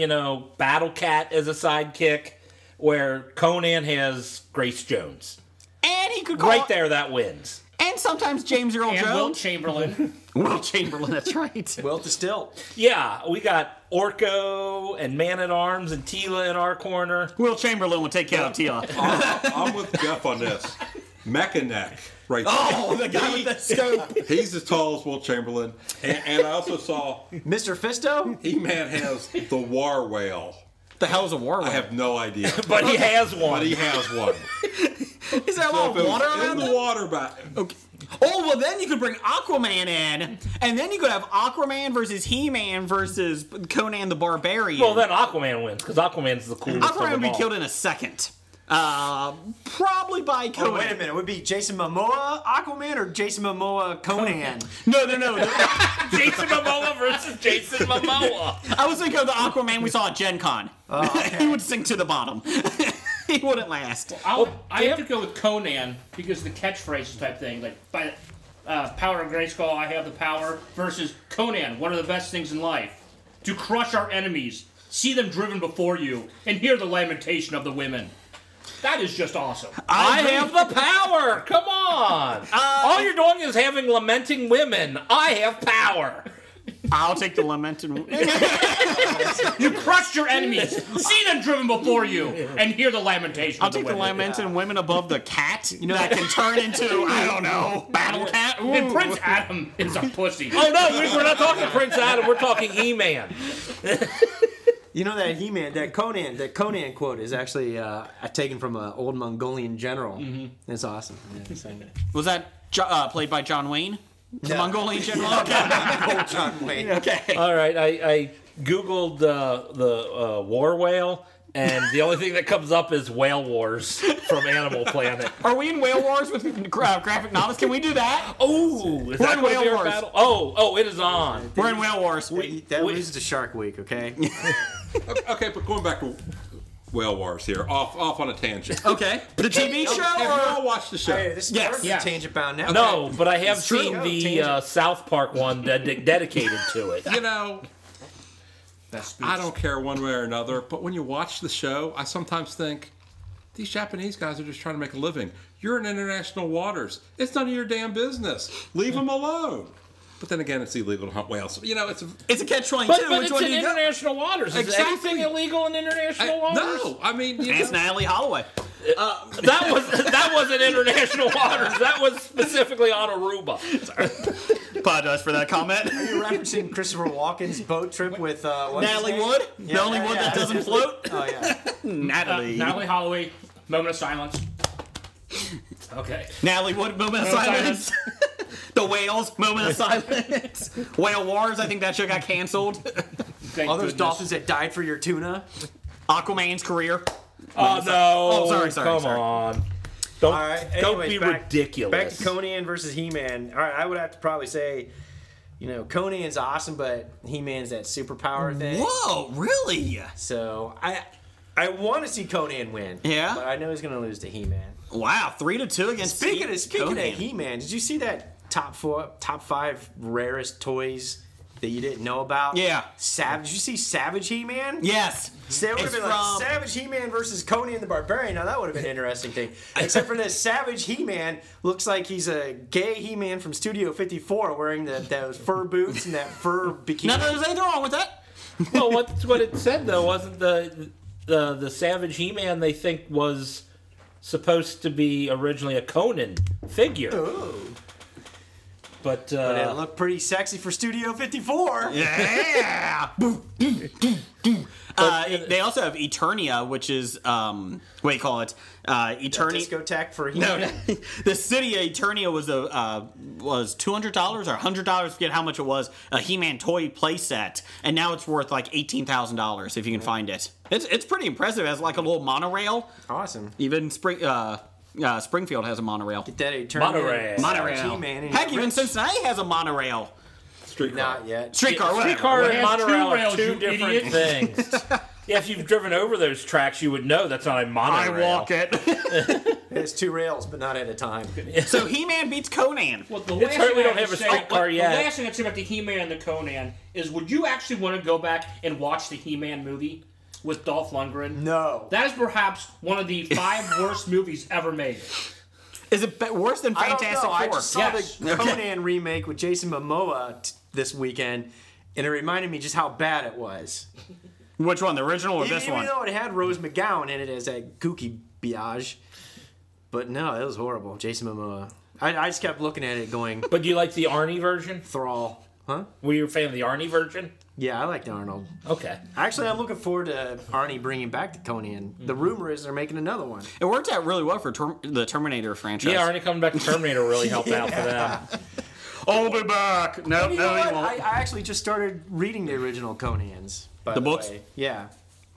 Battle Cat as a sidekick, where Conan has Grace Jones. And he could right there. That wins. And sometimes James Earl Jones. Wilt Chamberlain. Wilt Chamberlain. That's right. Wilt the Stilt. Yeah, we got Orko and Man at Arms and Tila in our corner. Wilt Chamberlain would take care of Tila. I'm with Jeff on this. Mechaneck. Right there. Oh, the guy with the scope. He's as tall as Wilt Chamberlain. And I also saw Mr. Fisto. He-Man has the war whale. The hell's a war whale? I have no idea. But he has one. But he has one. Is there a lot of water around the water back? Okay. Oh, well, then you could bring Aquaman in, and then you could have Aquaman versus He-Man versus Conan the Barbarian. Well, then Aquaman wins, because Aquaman's the coolest. Aquaman would be killed in a second. Probably by Conan. Oh, wait a minute. Would it be Jason Momoa Aquaman or Jason Momoa Conan? No. Jason Momoa versus Jason Momoa. I was thinking of the Aquaman we saw at Gen Con. Oh, okay. He would sink to the bottom. He wouldn't last. I have to go with Conan because the catchphrases type thing, like by power of Grayskull, I have the power, versus Conan, one of the best things in life, to crush our enemies, see them driven before you, and hear the lamentation of the women. That is just awesome. I have the power. Come on. All you're doing is having lamenting women. I have power. I'll take the lamenting. You crushed your enemies. See them driven before you, and hear the lamentation. I'll take the lamenting women above the cat. That can turn into Battle Cat. Ooh. And Prince Adam is a pussy. Oh no, we're not talking Prince Adam. We're talking He-Man. You know that He-Man, that Conan quote is actually taken from an old Mongolian general. Mm-hmm. It's awesome. Yeah, was that played by John Wayne? The Mongolian general? Okay. John Wayne. Okay. All right, I Googled the war whale, and the only thing that comes up is Whale Wars from Animal Planet. Are we in Whale Wars with graphic novels? Can we do that? Oh, is that Whale Wars? Battle? Oh, it is on. We're in Whale Wars. That loses to Shark Week, okay? Okay, but going back to Whale Wars here, off on a tangent. Okay. The TV show? Have you all watched the show? Hey, this is tangent bound now. No, but I have seen the South Park one dedicated to it. I don't care one way or another, but when you watch the show, I sometimes think, these Japanese guys are just trying to make a living. You're in international waters. It's none of your damn business. Leave them alone. But then again, it's illegal to hunt whales. It's a catch-22. But it's in international waters. Is anything illegal in international waters? No, I mean... Ask Natalie Holloway. That wasn't international waters. That was specifically on Aruba. Sorry. Apologize for that comment. Are you referencing Christopher Walken's boat trip with Natalie Wood? Yeah, the only wood that doesn't float? Oh, yeah. Natalie Holloway, moment of silence. Okay. Natalie Wood, moment of silence. The Whales, moment of silence. Whale Wars, I think that show got canceled. All those dolphins that died for your tuna. Aquaman's career. Oh, no. Oh, sorry. Come on. Don't be ridiculous. Back to Conan versus He-Man. All right, I would have to probably say, Conan's awesome, but He-Man's that superpower thing. Whoa, really? So I want to see Conan win. Yeah? But I know he's going to lose to He-Man. Wow, 3-2 against Speaking of He-Man, did you see that top 5 rarest toys that you didn't know about? Yeah. Did you see Savage He-Man? Yes. So it would have been like Savage He-Man versus Conan the Barbarian. Now that would have been an interesting thing. Except for this Savage He-Man looks like he's a gay He-Man from Studio 54 wearing those fur boots and that fur bikini. No, there's anything wrong with that. Well, what it said though wasn't the Savage He-Man they think was supposed to be originally a Conan figure. Oh. But it looked pretty sexy for Studio 54. Yeah. They also have Eternia, which is what do you call it? Eternia discotheque for No, the city of Eternia was $200 or $100. Forget how much it was. A He-Man toy playset, and now it's worth like $18,000 if you can find it. It's pretty impressive. It has like a little monorail. Awesome. Even Springfield has a monorail. Get that Eternia monorail. He-Man. Heck, even Cincinnati has a monorail. Not yet. Streetcar and monorail are two different things. Yeah, if you've driven over those tracks, you would know that's not a monorail. I walk it. It's two rails, but not at a time. So He-Man beats Conan. Well, the It's last hard thing we I don't have have to a say- streetcar yet. The last thing I'd say about the He-Man and the Conan is, would you actually want to go back and watch the He-Man movie with Dolph Lundgren? No. That is perhaps one of the 5 worst movies ever made. Is it worse than Fantastic Four? I just saw the Conan remake with Jason Momoa this weekend, and it reminded me just how bad it was. Which one, the original or this one? Even though it had Rose McGowan in it as that kooky biatch. But no, it was horrible. Jason Momoa. I just kept looking at it going... But do you like the Arnie version? Thrall. Huh? Were you a fan of the Arnie version? Yeah, I liked Arnold. Okay. Actually, I'm looking forward to Arnie bringing back the Conan. The rumor is they're making another one. It worked out really well for the Terminator franchise. Yeah, Arnie coming back to Terminator really helped out for them. I'll be back. No, You know no, what? he won't. I actually just started reading the original Conans. By The the books? way. Yeah.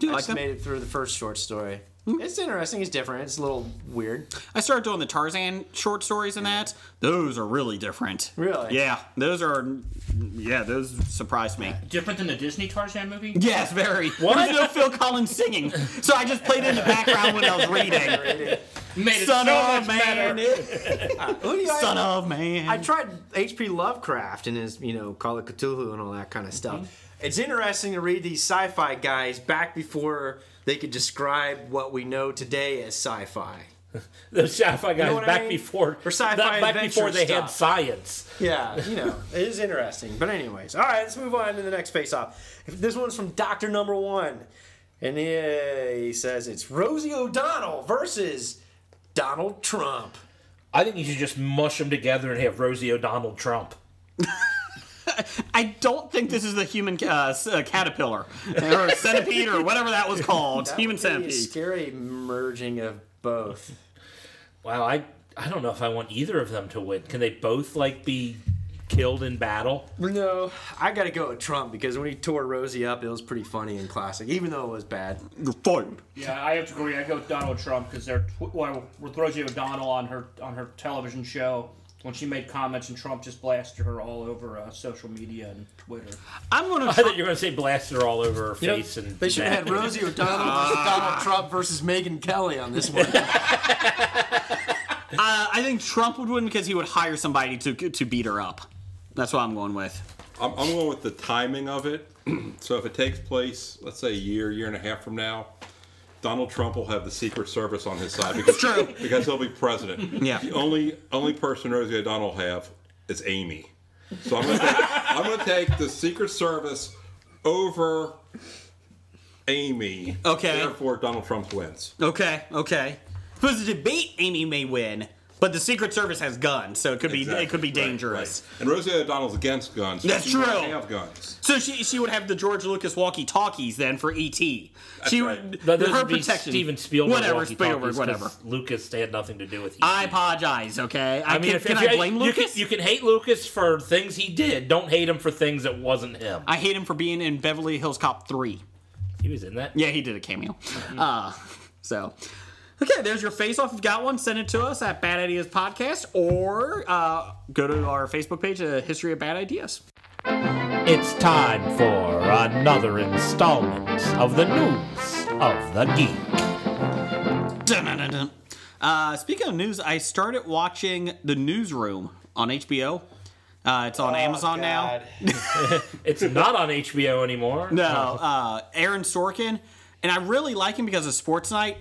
Do you I like just them? made it through the first short story. It's interesting. It's different. It's a little weird. I started doing the Tarzan short stories and that. Those are really different. Really? Yeah, those are. Yeah, those surprised me. Different than the Disney Tarzan movie? Yes, very. What? There's no Phil Collins singing, so I just played it in the background when I was reading. Made it Son so of much man. better. Son of man. I tried H.P. Lovecraft and his, Call of Cthulhu and all that kind of stuff. It's interesting to read these sci-fi guys back before they could describe what we know today as sci-fi. The sci-fi guys back before they had science. Yeah, it is interesting. But anyways, all right, let's move on to the next face-off. This one's from Dr. Number One. And he says it's Rosie O'Donnell versus Donald Trump. I think you should just mush them together and have Rosie O'Donnell Trump. I don't think this is the human caterpillar or centipede or whatever that was called. That Human would be a centipede. scary merging of both. Wow, I don't know if I want either of them to win. Can they both be killed in battle? No, I got to go with Trump because when he tore Rosie up, it was pretty funny and classic, even though it was bad. You're fired. Yeah, I have to agree. I go with Donald Trump because with Rosie O'Donnell on her television show, when she made comments and Trump just blasted her all over social media and Twitter. I thought you were going to say blasted her all over her face. And they should have had Rosie O'Donnell versus Donald Trump versus Megyn Kelly on this one. I think Trump would win because he would hire somebody to beat her up. That's what I'm going with. I'm going with the timing of it. So if it takes place, let's say a year and a half from now, Donald Trump will have the Secret Service on his side because he'll be president. Yeah. The only person Rosie O'Donnell will have is Amy. So I'm going to take the Secret Service over Amy. Okay. Therefore, Donald Trump wins. Okay. If it was a debate, Amy may win, but the Secret Service has guns, so it could be dangerous. Right. And Rosie O'Donnell's against guns. That's she true. won't have guns. So she would have the George Lucas walkie-talkies then for E.T. She would her protection. Steven Spielberg. Whatever. Lucas had nothing to do with E.T. I apologize. Okay. I mean, can I blame Lucas? You can hate Lucas for things he did. Don't hate him for things that wasn't him. I hate him for being in Beverly Hills Cop 3. He was in that. Yeah, he did a cameo. So. Okay, there's your face-off. If you've got one, send it to us at Bad Ideas Podcast or go to our Facebook page, History of Bad Ideas. It's time for another installment of the News of the Geek. Dun-dun-dun-dun. Speaking of news, I started watching The Newsroom on HBO. It's on Amazon now. It's not on HBO anymore. No, Aaron Sorkin. And I really like him because of Sports Night,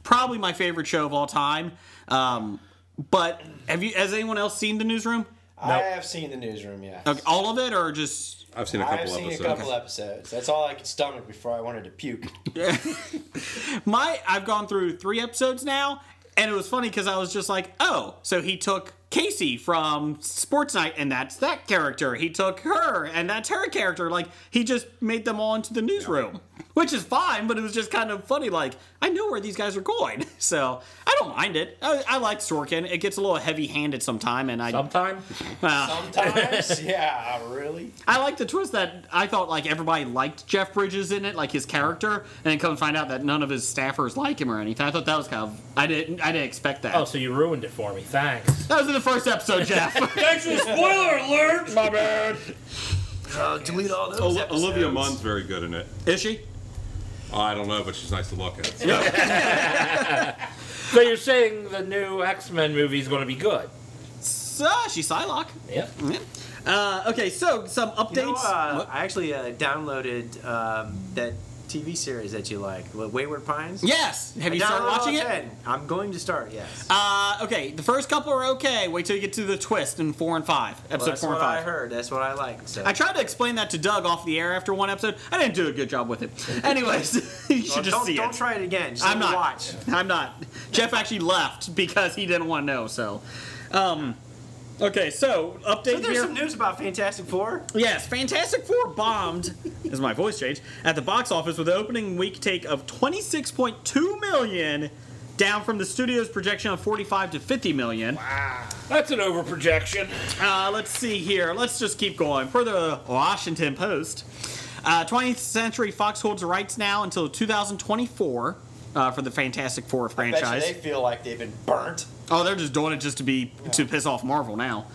probably my favorite show of all time. But has anyone else seen The Newsroom? I have seen The Newsroom, yes. Okay, all of it, or just? I've seen a couple episodes. That's all I could stomach before I wanted to puke. I've gone through 3 episodes now, And it was funny because I was just like, oh, so he took Casey from Sports Night, and that's that character. He took her, and that's her character. Like, he just made them all into the newsroom, which is fine, but it was just kind of funny. Like, I know where these guys are going, so I don't mind it. I like Sorkin. It gets a little heavy-handed sometimes, and Sometimes? Sometimes? Yeah, really? I like the twist that I thought, like, everybody liked Jeff Bridges in it, like his character, and then come to find out that none of his staffers like him or anything. I thought that was kind of... I didn't expect that. Oh, so you ruined it for me. Thanks. That was in the first episode, Jeff. Thanks for the spoiler alert! My bad. Delete all those episodes. Olivia Munn's very good in it. Is she? I don't know, but she's nice to look at. So you're saying the new X-Men movie is going to be good? She's Psylocke. Yep. Okay, so some updates. You know, I actually downloaded that TV series that you like, Wayward Pines. Yes. Have you started watching it? I'm going to start. Yes. Okay. The first couple are okay. Wait till you get to the twist in 4 and 5. Episode 4 and 5. That's what I heard. That's what I like. So. I tried to explain that to Doug off the air after one episode. I didn't do a good job with it. Anyways, you should just see it. Don't try it again. Just I'm not. Watch. I'm not. Jeff actually left because he didn't want to know. So. Okay, so update So there's here. some news about Fantastic Four? Yes, Fantastic Four bombed, as my voice changed, at the box office with an opening week take of $26.2 million, down from the studio's projection of $45 to $50 million. Wow. That's an overprojection. Let's see here. Let's just keep going. For the Washington Post, 20th Century Fox holds the rights now until 2024 for the Fantastic Four franchise. I bet you they feel like they've been burnt. Oh, they're just doing it just to piss off Marvel now.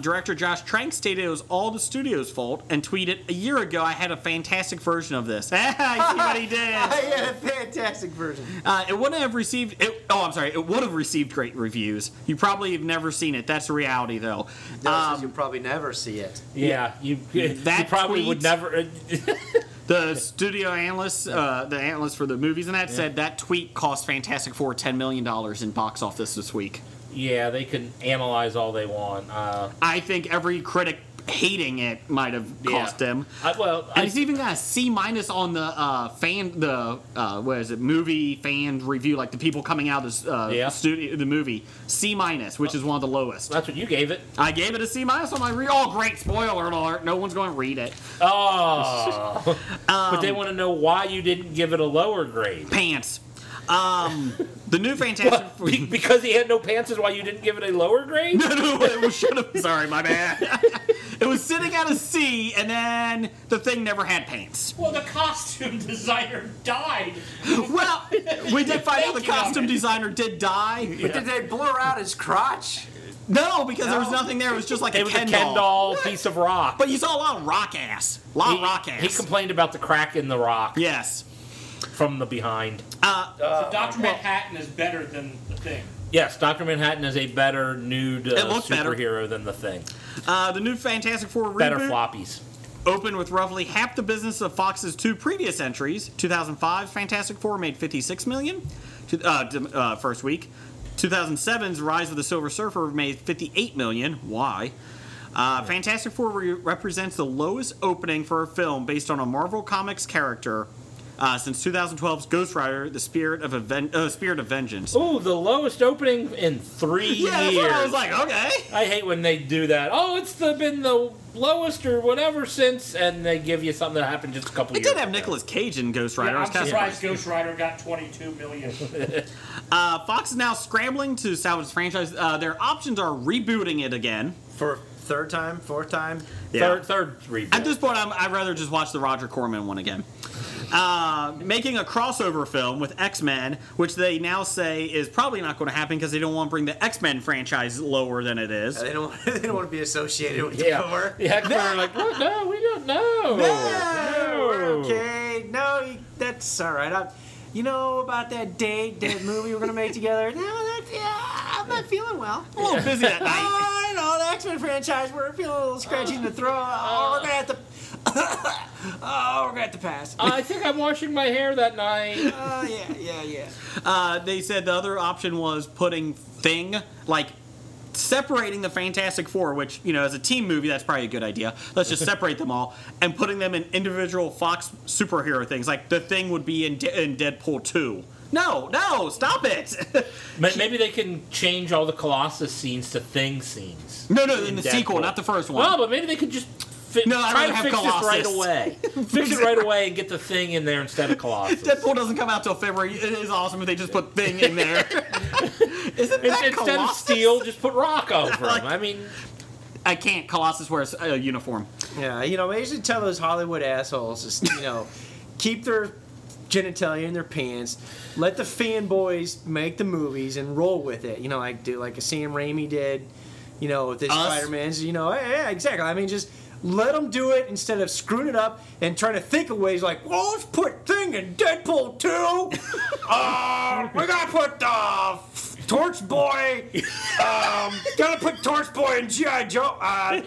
Director Josh Trank stated it was all the studio's fault and tweeted, "A year ago, I had a fantastic version of this." I see what he did. I had a fantastic version. It wouldn't have received. It would have received great reviews. You probably have never seen it. That's the reality, though. You'll probably never see it. Yeah, you probably would never. The studio analyst, the analyst for the movies and that, said that tweet cost Fantastic Four $10 million in box office this week. Yeah, they can analyze all they want. I think every critic hating it might have cost them. And it's even got a C- on the movie fan review, like the people coming out of the movie. C-, which is one of the lowest. That's what you gave it. I gave it a C- on my oh, great spoiler alert! No one's going to read it. Oh, but they want to know why you didn't give it a lower grade. Pants. The new Fantastic because he had no pants is why you didn't give it a lower grade? No, it should have. Sorry, my bad. It was sitting at a C, and then the thing never had pants. Well, the costume designer died. Well, we did find out the costume designer did die. But did they blur out his crotch? No, because there was nothing there. It was just like a Ken doll piece of rock. But you saw a lot of rock ass. Rock ass. He complained about the crack in the rock. Yes. From the behind. So Dr. Manhattan is better than the Thing. Yes, Dr. Manhattan is a better nude superhero than the Thing. The new Fantastic Four reboot. Better floppies. Opened with roughly half the business of Fox's 2 previous entries. 2005's Fantastic Four made $56 million first week. 2007's Rise of the Silver Surfer made $58 million. Why? Fantastic Four represents the lowest opening for a film based on a Marvel Comics character since 2012's Ghost Rider: The Spirit of Vengeance. Ooh, the lowest opening in 3 years. That's what I was like, okay. I hate when they do that. Oh, it's been the lowest or whatever since, and they give you something that happened just a couple years ago. It did have Nicolas Cage in Ghost Rider. Yeah, I'm surprised Ghost Rider got $22 million. Fox is now scrambling to salvage the franchise. Their options are rebooting it again. For third time, fourth time? Yeah. Third reboot. At this point, I'd rather just watch the Roger Corman one again. Making a crossover film with X-Men, which they now say is probably not going to happen because they don't want to bring the X-Men franchise lower than it is. They don't want to be associated with the four. The X-Men are like, what? No, we don't know. No, we're okay. No, that's all right. You know about that movie we're going to make together? No, I'm not feeling well. I'm a little busy that night. I know, the X-Men franchise, we're feeling a little scratchy in the throat. We're going to have to... we're going to have to pass. I think I'm washing my hair that night. Yeah. They said the other option was putting Thing, like, separating the Fantastic Four, which, as a team movie, that's probably a good idea. Let's just separate them all and putting them in individual Fox superhero things. Like, the Thing would be in Deadpool 2. No, stop it. Maybe they can change all the Colossus scenes to Thing scenes. No, in the sequel, not the first one. Well, but maybe they could just try to fix it right away. Fix it right away and get the Thing in there instead of Colossus. Deadpool doesn't come out till February. It is awesome if they just put Thing in there. Instead of Steel, just put Rock over him. I mean... I can't. Colossus wears a uniform. Yeah, they should tell those Hollywood assholes, keep their genitalia in their pants, let the fanboys make the movies and roll with it. Like a Sam Raimi did, with this Spider-Man's. Yeah, exactly. I mean, just let them do it instead of screwing it up and trying to think of ways like, well, let's put Thing in Deadpool 2. We gotta put Torch Boy. Gotta put Torch Boy in G.I. Joe.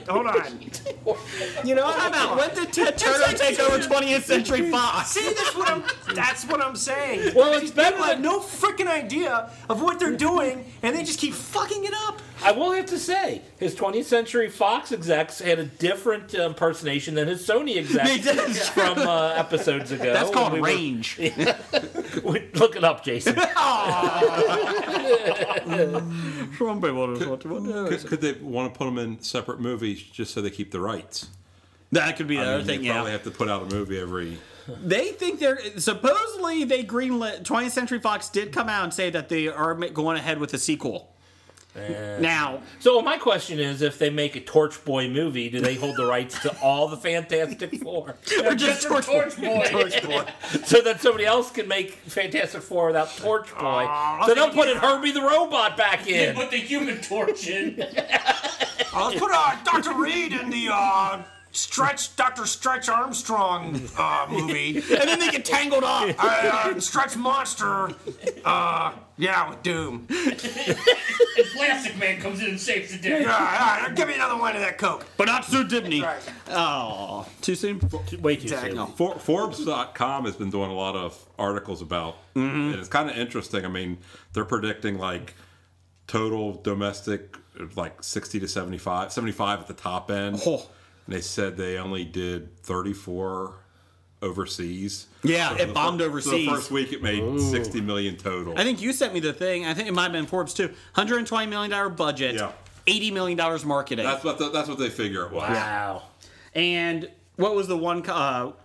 Hold on. How about when did Ted Turner take over 20th Century Fox? See, that's what I'm saying. Well, it's better. People have no freaking idea of what they're doing, and they just keep fucking it up. I will have to say, his 20th Century Fox execs had a different impersonation than his Sony execs from episodes ago. That's called range. Look it up, Jason. Could they want to put them in separate movies just so they keep the rights? That could be the other thing, you probably have to put out a movie every... They think supposedly they greenlit... 20th Century Fox did come out and say that they are going ahead with a sequel. Now, so my question is, if they make a Torch Boy movie, do they hold the rights to all the Fantastic Four? Or just Torch Boy? Torch Boy. So that somebody else can make Fantastic Four without Torch Boy. So they'll put Herbie the Robot back in. They put the Human Torch in. Let's put Dr. Reed in the Dr. Stretch Armstrong movie. And then they get tangled up. Stretch Monster. With Doom. And Plastic Man comes in and saves the day. Give me another one of that Coke. But not so Dibney. Right. Oh, too soon? Way too soon. Forbes.com has been doing a lot of articles about, and it's kind of interesting. I mean, they're predicting like total domestic, like 60 to 75 at the top end. Oh. And they said they only did 34 overseas. Yeah, it bombed overseas. So the first week it made 60 million total. I think you sent me the thing. I think it might have been Forbes too. $120 million budget. Yeah. $80 million marketing. That's what they figure it was. Wow. And what was the one?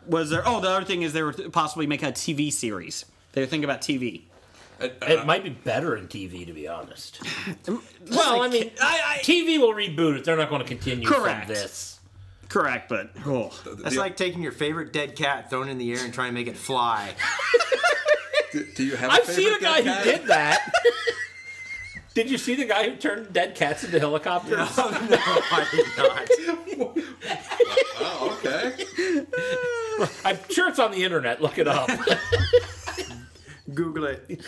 Was there? Oh, the other thing is they were possibly making a TV series. They were thinking about TV. It might be better in TV, to be honest. Well, I mean, TV will reboot it. They're not going to continue from this. Correct, but that's like taking your favorite dead cat, throwing it in the air, and trying to make it fly. Do you have? I've seen a guy who did that. Did you see the guy who turned dead cats into helicopters? No, I did not. Oh, okay. I'm sure it's on the internet. Look it up. Google it.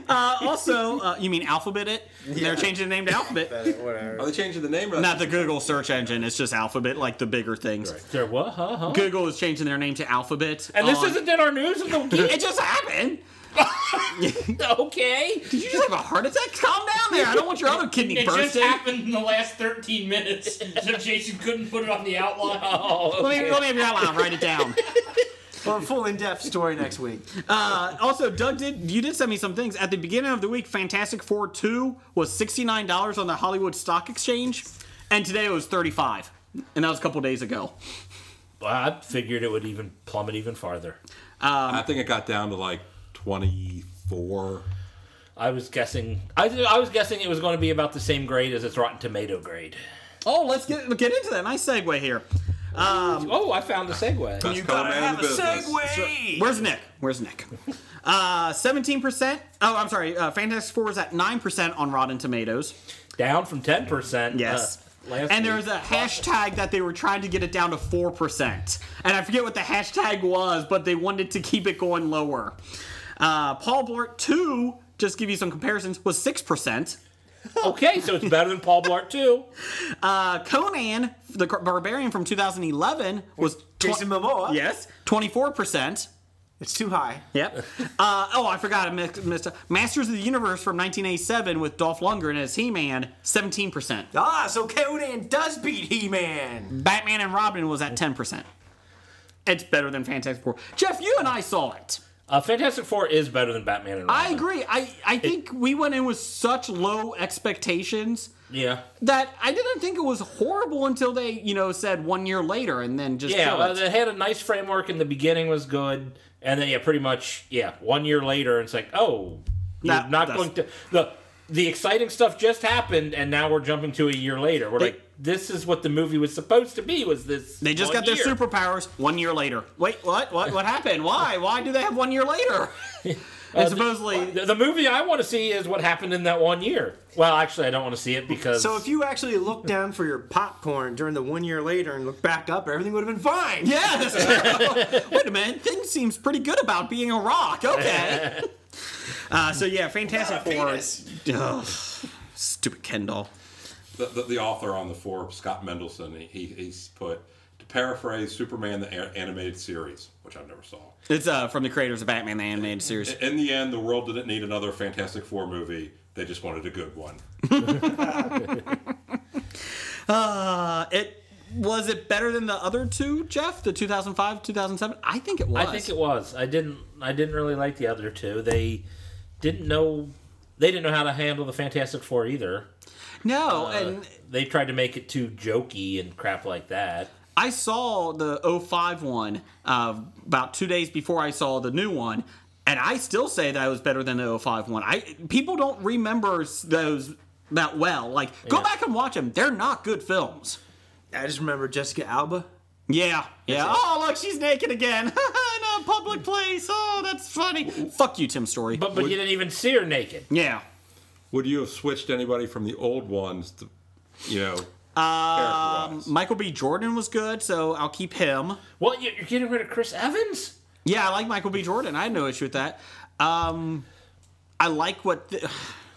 Also, you mean Alphabet it? Yeah. They're changing the name to Alphabet. Whatever. Are they changing the name? Not the Google search engine. It's just Alphabet, like the bigger things. Right. They're what? Huh? Google is changing their name to Alphabet. And this isn't in our news? It just happened. Okay. Did you just have a heart attack? Calm down there. I don't want your other kidney bursting. It just happened in the last 13 minutes, so Jason couldn't put it on the outline. Oh, okay. Let me have your outline. Write it down. Well, a full in-depth story next week. Also, Doug, you did send me some things. At the beginning of the week, Fantastic Four 2 was $69 on the Hollywood Stock Exchange, and today it was $35, and that was a couple days ago. Well, I figured it would even plummet even farther. I think it got down to like 24. I was guessing. I was guessing it was going to be about the same grade as its Rotten Tomato grade. Oh, let's get into that. Nice segue here. I found the segue. You gotta have a segue. Where's Nick? 17%. Oh, I'm sorry. Fantastic Four is at 9% on Rotten Tomatoes. Down from 10%. Yes. And there was a hashtag that they were trying to get it down to 4%. And I forget what the hashtag was, but they wanted to keep it going lower. Paul Blart 2, just give you some comparisons, was 6%. Okay, so it's better than Paul Blart 2. Conan, the Barbarian from 2011, was Jason Momoa. Yes, 24%. It's too high. Yep. I forgot. I missed Masters of the Universe from 1987 with Dolph Lundgren as He-Man, 17%. So Conan does beat He-Man. Batman and Robin was at 10%. It's better than Fantastic Four. Jeff, you and I saw it. Fantastic Four is better than Batman and Robin. I agree. I think we went in with such low expectations. Yeah. That I didn't think it was horrible until they, said 1 year later and then just killed it. It had a nice framework in the beginning, was good, and then pretty much 1 year later it's like, oh, you're not going to the exciting stuff just happened, and now we're jumping to a year later. We're like, this is what the movie was supposed to be. Was this? They just got their superpowers 1 year later. Wait, what? What happened? Why? Why do they have 1 year later? And supposedly, the movie I want to see is what happened in that 1 year. Well, actually, I don't want to see it because. So if you actually looked down for your popcorn during the 1 year later and looked back up, everything would have been fine. Yeah. Wait a minute. Things seems pretty good about being a rock. Okay. Fantastic Four. Stupid Kendall. The author on the Forbes, Scott Mendelson, he's put, to paraphrase Superman the animated series, which I never saw. It's from the creators of Batman the animated series. In the end, the world didn't need another Fantastic Four movie. They just wanted a good one. Was it better than the other two, Jeff? The 2005, 2007? I think it was. I think it was. I didn't really like the other two. They didn't know how to handle the Fantastic Four either. No, and they tried to make it too jokey and crap like that. I saw the 2005 one about 2 days before I saw the new one, and I still say that it was better than the 2005 one. People don't remember those that well. Like, go back and watch them. They're not good films. I just remember Jessica Alba. Yeah. Oh, look, she's naked again in a public place. Oh, that's funny. Fuck you, Tim Story. But you didn't even see her naked. Yeah. Would you have switched anybody from the old ones to, Michael B. Jordan was good, so I'll keep him. Well, you're getting rid of Chris Evans? Yeah, I like Michael B. Jordan. I had no issue with that. I like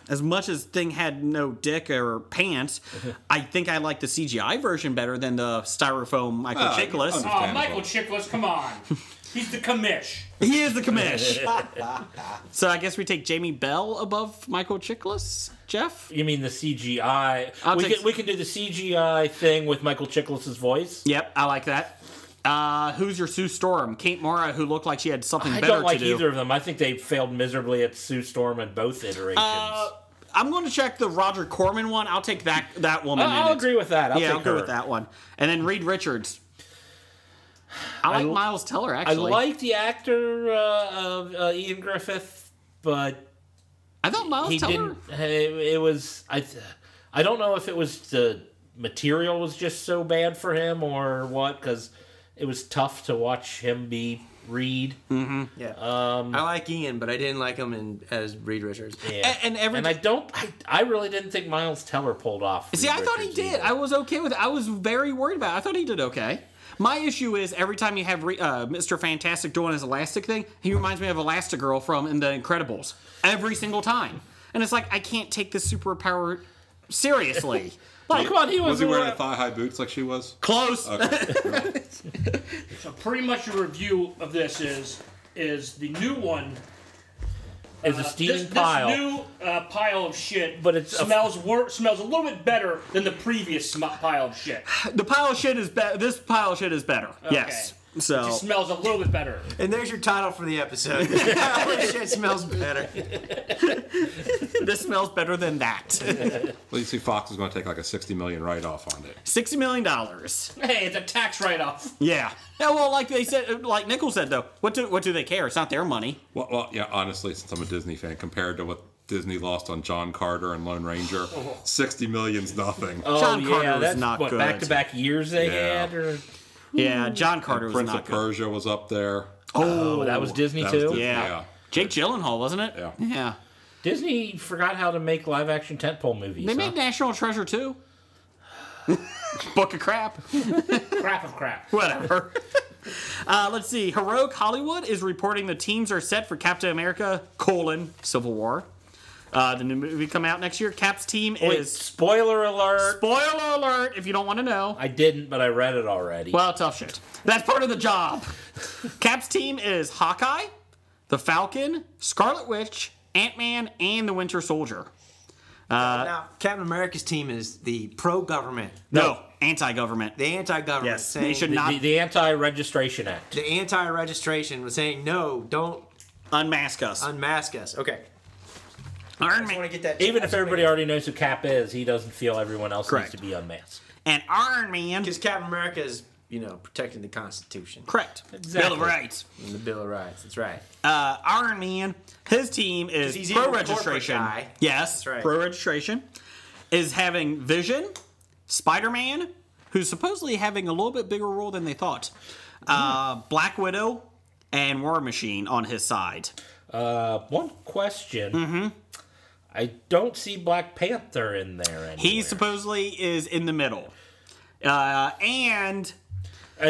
as much as Thing had no dick or pants, I think I like the CGI version better than the styrofoam Michael Chiklis. Oh, Michael Chiklis, come on. He's the commish. He is the commish. So I guess we take Jamie Bell above Michael Chiklis, Jeff? You mean the CGI? We can do the CGI thing with Michael Chiklis' voice. Yep, I like that. Who's your Sue Storm? Kate Mara, who looked like she had something better to do. I don't like either of them. I think they failed miserably at Sue Storm in both iterations. I'm going to check the Roger Corman one. I'll take that woman. I'll agree with that. I'll go with that one. And then Reed Richards. I like Miles Teller, actually. I like the actor Ian Griffith, but I thought Miles Teller. It was I don't know if it was the material was just so bad for him or what, because it was tough to watch him be Reed. Mm-hmm. Yeah. I like Ian, but I didn't like him as Reed Richards. Yeah. I really didn't think Miles Teller pulled off. See, I thought he did. Either. I was okay with it. I was very worried about it. I thought he did okay. My issue is every time you have Mr. Fantastic doing his elastic thing, he reminds me of Elastigirl from in The Incredibles. Every single time. And it's like, I can't take this superpower seriously. Like, come on, was he wearing thigh-high boots like she was? Close. Okay. So pretty much your review of this is the new one. Is a steaming pile. This new pile of shit, but it smells a little bit better than the previous pile of shit. The pile of shit is better. This pile of shit is better. Okay. Yes. So it just smells a little bit better. And there's your title for the episode. This shit smells better. This smells better than that. Well, you see, Fox is going to take like a $60 million write-off on it. $60 million. Hey, it's a tax write-off. Yeah. Yeah. Well, like they said, like Nichols said, though, what do they care? It's not their money. Well, yeah. Honestly, since I'm a Disney fan, compared to what Disney lost on John Carter and Lone Ranger, $60 million's nothing. Oh, John Carter was not good. Back-to-back years they had, or. Yeah, John Carter was not good. Prince of Persia was up there. Oh, that was Disney too? Yeah. Jake Gyllenhaal, wasn't it? Yeah. Disney forgot how to make live-action tentpole movies. They made National Treasure too. Book of crap. Crap of crap. Whatever. Let's see. Heroic Hollywood is reporting the teams are set for Captain America: Civil War. The new movie come out next year. Cap's team is... Spoiler alert. Spoiler alert, if you don't want to know. I didn't, but I read it already. Well, tough shit. That's part of the job. Cap's team is Hawkeye, the Falcon, Scarlet Witch, Ant-Man, and the Winter Soldier. Now, Captain America's team is the pro-government. No, anti-government. The anti-government. Yes, saying they should not... The Anti-Registration Act. The anti-registration was saying, no, don't Unmask us. Unmask us. Okay. Iron I Man. want to get that. Even if everybody already knows who Cap is, he doesn't feel everyone else Correct. needs to be unmasked. And Iron Man. Because Captain America is, protecting the Constitution. Correct. Exactly. Bill of Rights. And the Bill of Rights. That's right. Iron Man, his team is he's even a pro-registration. corporate guy. Yes, That's right. pro-registration. Is having Vision, Spider-Man, who's supposedly having a little bit bigger role than they thought, Black Widow, and War Machine on his side. One question. I don't see Black Panther in there anymore. He supposedly is in the middle. And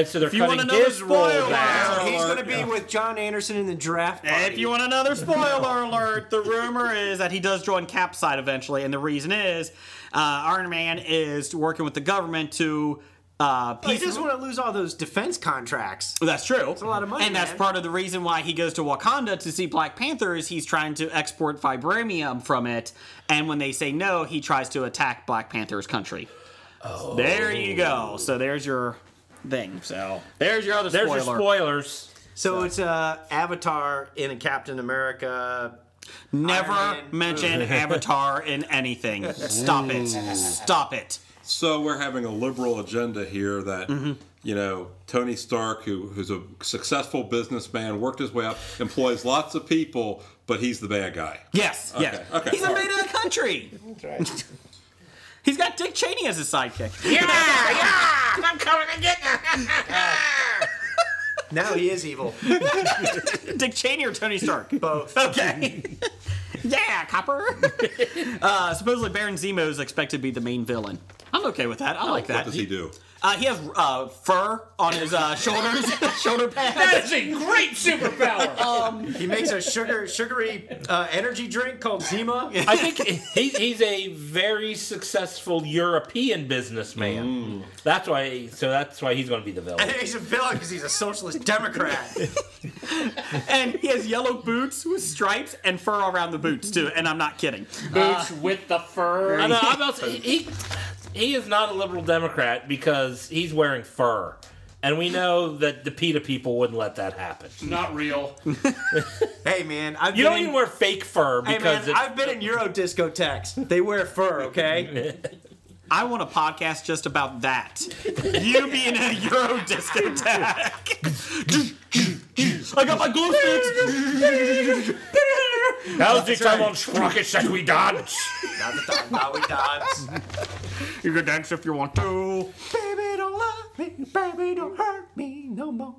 so they're if you want cutting another his role back. He's going to be with John Anderson in the draft party. if you want another spoiler alert, the rumor is that he does join Cap's side eventually, and the reason is Iron Man is working with the government to he doesn't want to lose all those defense contracts. That's true. It's a lot of money, and that's man. part of the reason why he goes to Wakanda to see Black Panther is he's trying to export vibranium from it, and when they say no, he tries to attack Black Panther's country. Oh. There you go. So there's your thing. So there's your other spoiler. There's your spoilers. So it's Avatar in a Captain America. Never mention Avatar in anything. Stop it. Stop it. So we're having a liberal agenda here that, Tony Stark, who's a successful businessman, worked his way up, employs lots of people, but he's the bad guy. Yes, yes. Okay. He's a man of the country. That's right. He's got Dick Cheney as his sidekick. Yeah! I'm coming to get you! Now he is evil. Dick Cheney or Tony Stark? Both. Okay. Yeah, copper. Supposedly Baron Zemo is expected to be the main villain. I'm okay with that. I like that. What does he do? He has fur on his shoulders, shoulder pads. That is a great superpower. He makes a sugary energy drink called Zima. I think he's a very successful European businessman. That's why he's going to be the villain. And he's a villain because he's a socialist Democrat. And he has yellow boots with stripes and fur around the boots too. And I'm not kidding. Boots with the fur. I know, he is not a liberal Democrat because he's wearing fur. And we know that the PETA people wouldn't let that happen. Not real. Hey, man. You don't even wear fake fur because I've been in Euro discotheques. They wear fur, okay? I want a podcast just about that. You being in a Euro discotheque. I got my glow sticks. Now's the time on Sprockets that we dance. Now the time now we dance. You can dance if you want to. Baby, don't love me. Baby, don't hurt me no more.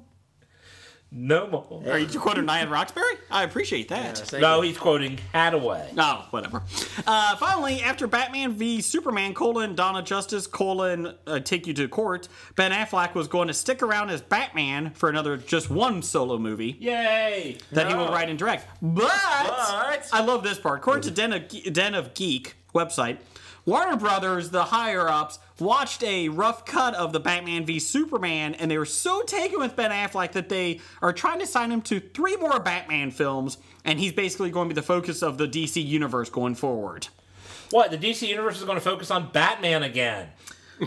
No more. Are you quoting Nyan Roxbury? I appreciate that. No, he's quoting Hathaway. Oh, whatever. Finally, after Batman v Superman, Donna Justice, Take You to Court, Ben Affleck was going to stick around as Batman for another just one solo movie. Yay! That he will write and direct. But I love this part. According to Den of Geek website, Warner Brothers, the higher-ups, watched a rough cut of the Batman v Superman, and they were so taken with Ben Affleck that they are trying to sign him to 3 more Batman films, and he's basically going to be the focus of the DC universe going forward. What? The DC universe is going to focus on Batman again.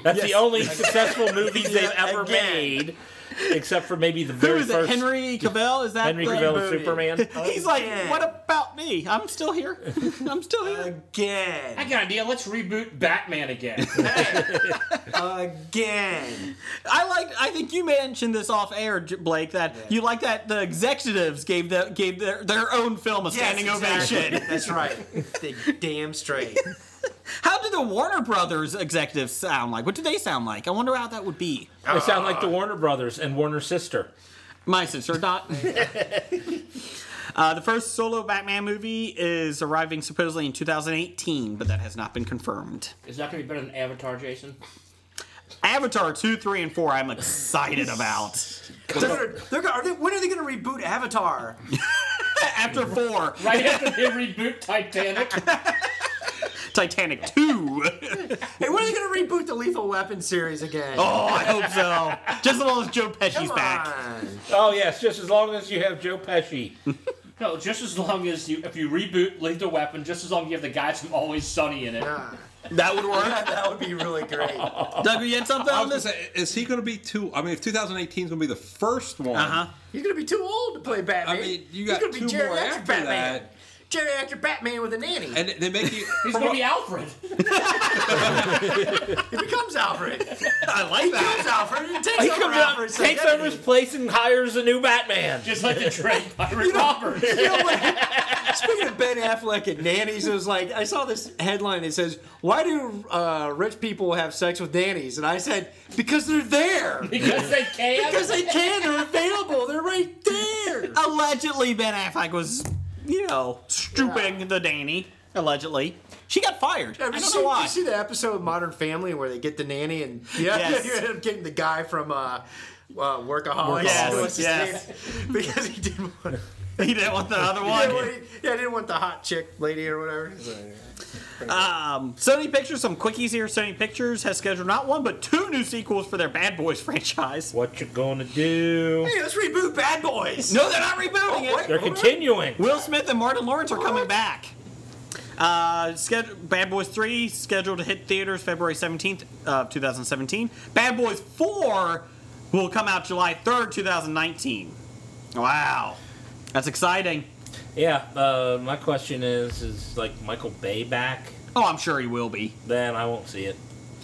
That's the only successful movies they've ever made. Except for maybe the very first. Who is it? Henry Cavill? Is that Henry Cavill as Superman? He's like, what about me? I'm still here. I'm still here. Again. I got an idea. Let's reboot Batman again. Again. I think you mentioned this off air, Blake, that you like that the executives gave their own film a standing ovation. That's right. They damn straight. How do the Warner Brothers executives sound like? What do they sound like? I wonder how that would be. They sound like the Warner Brothers and Warner's sister. My sister, Dot. The first solo Batman movie is arriving supposedly in 2018, but that has not been confirmed. Is that going to be better than Avatar, Jason? Avatar 2, 3, and 4 I'm excited about. When are they going to reboot Avatar? After 4. Right after they reboot Titanic. Titanic 2. Hey, when are they going to reboot the Lethal Weapon series again? Oh, I hope so. Just as long as Joe Pesci's back. Oh, yes, just as long as you have Joe Pesci. No, just as long as if you reboot Lethal Weapon, just as long as you have the guys from Always Sunny in it. That would work. That would be really great. Doug, you had something on this? Say, is he going to be if 2018 is going to be the first one, he's going to be too old to play Batman. I mean, you got he's going to be two more geriatric after Batman. that. Geriatric Batman with a nanny. And they make you. He's going to be Alfred. He becomes Alfred. I like that. He becomes Alfred and takes over Alfred's takes over his place and hires a new Batman. Just like the Trey Pirate Roberts. You know what? Speaking of Ben Affleck and nannies, it was like, I saw this headline that says, why do rich people have sex with nannies? And I said, because they're there. Because they can? Because they can. They're available. They're right there. Allegedly, Ben Affleck was, stooping the nanny. Allegedly. She got fired. I don't know why. Did you see the episode of Modern Family where they get the nanny and you end up getting the guy from Workaholics? Yes. Because he didn't want. He didn't want the other one. He didn't want the hot chick lady or whatever. Sony Pictures, some quickies here. Sony Pictures has scheduled not one but 2 new sequels for their Bad Boys franchise. What you gonna do? Hey, let's reboot Bad Boys. No, they're not rebooting it. They're continuing. Will Smith and Martin Lawrence are coming back. Bad Boys 3 scheduled to hit theaters February 17th of 2017. Bad Boys 4 will come out July 3rd, 2019. Wow. That's exciting. Yeah, my question is like Michael Bay back? Oh, I'm sure he will be. Then I won't see it.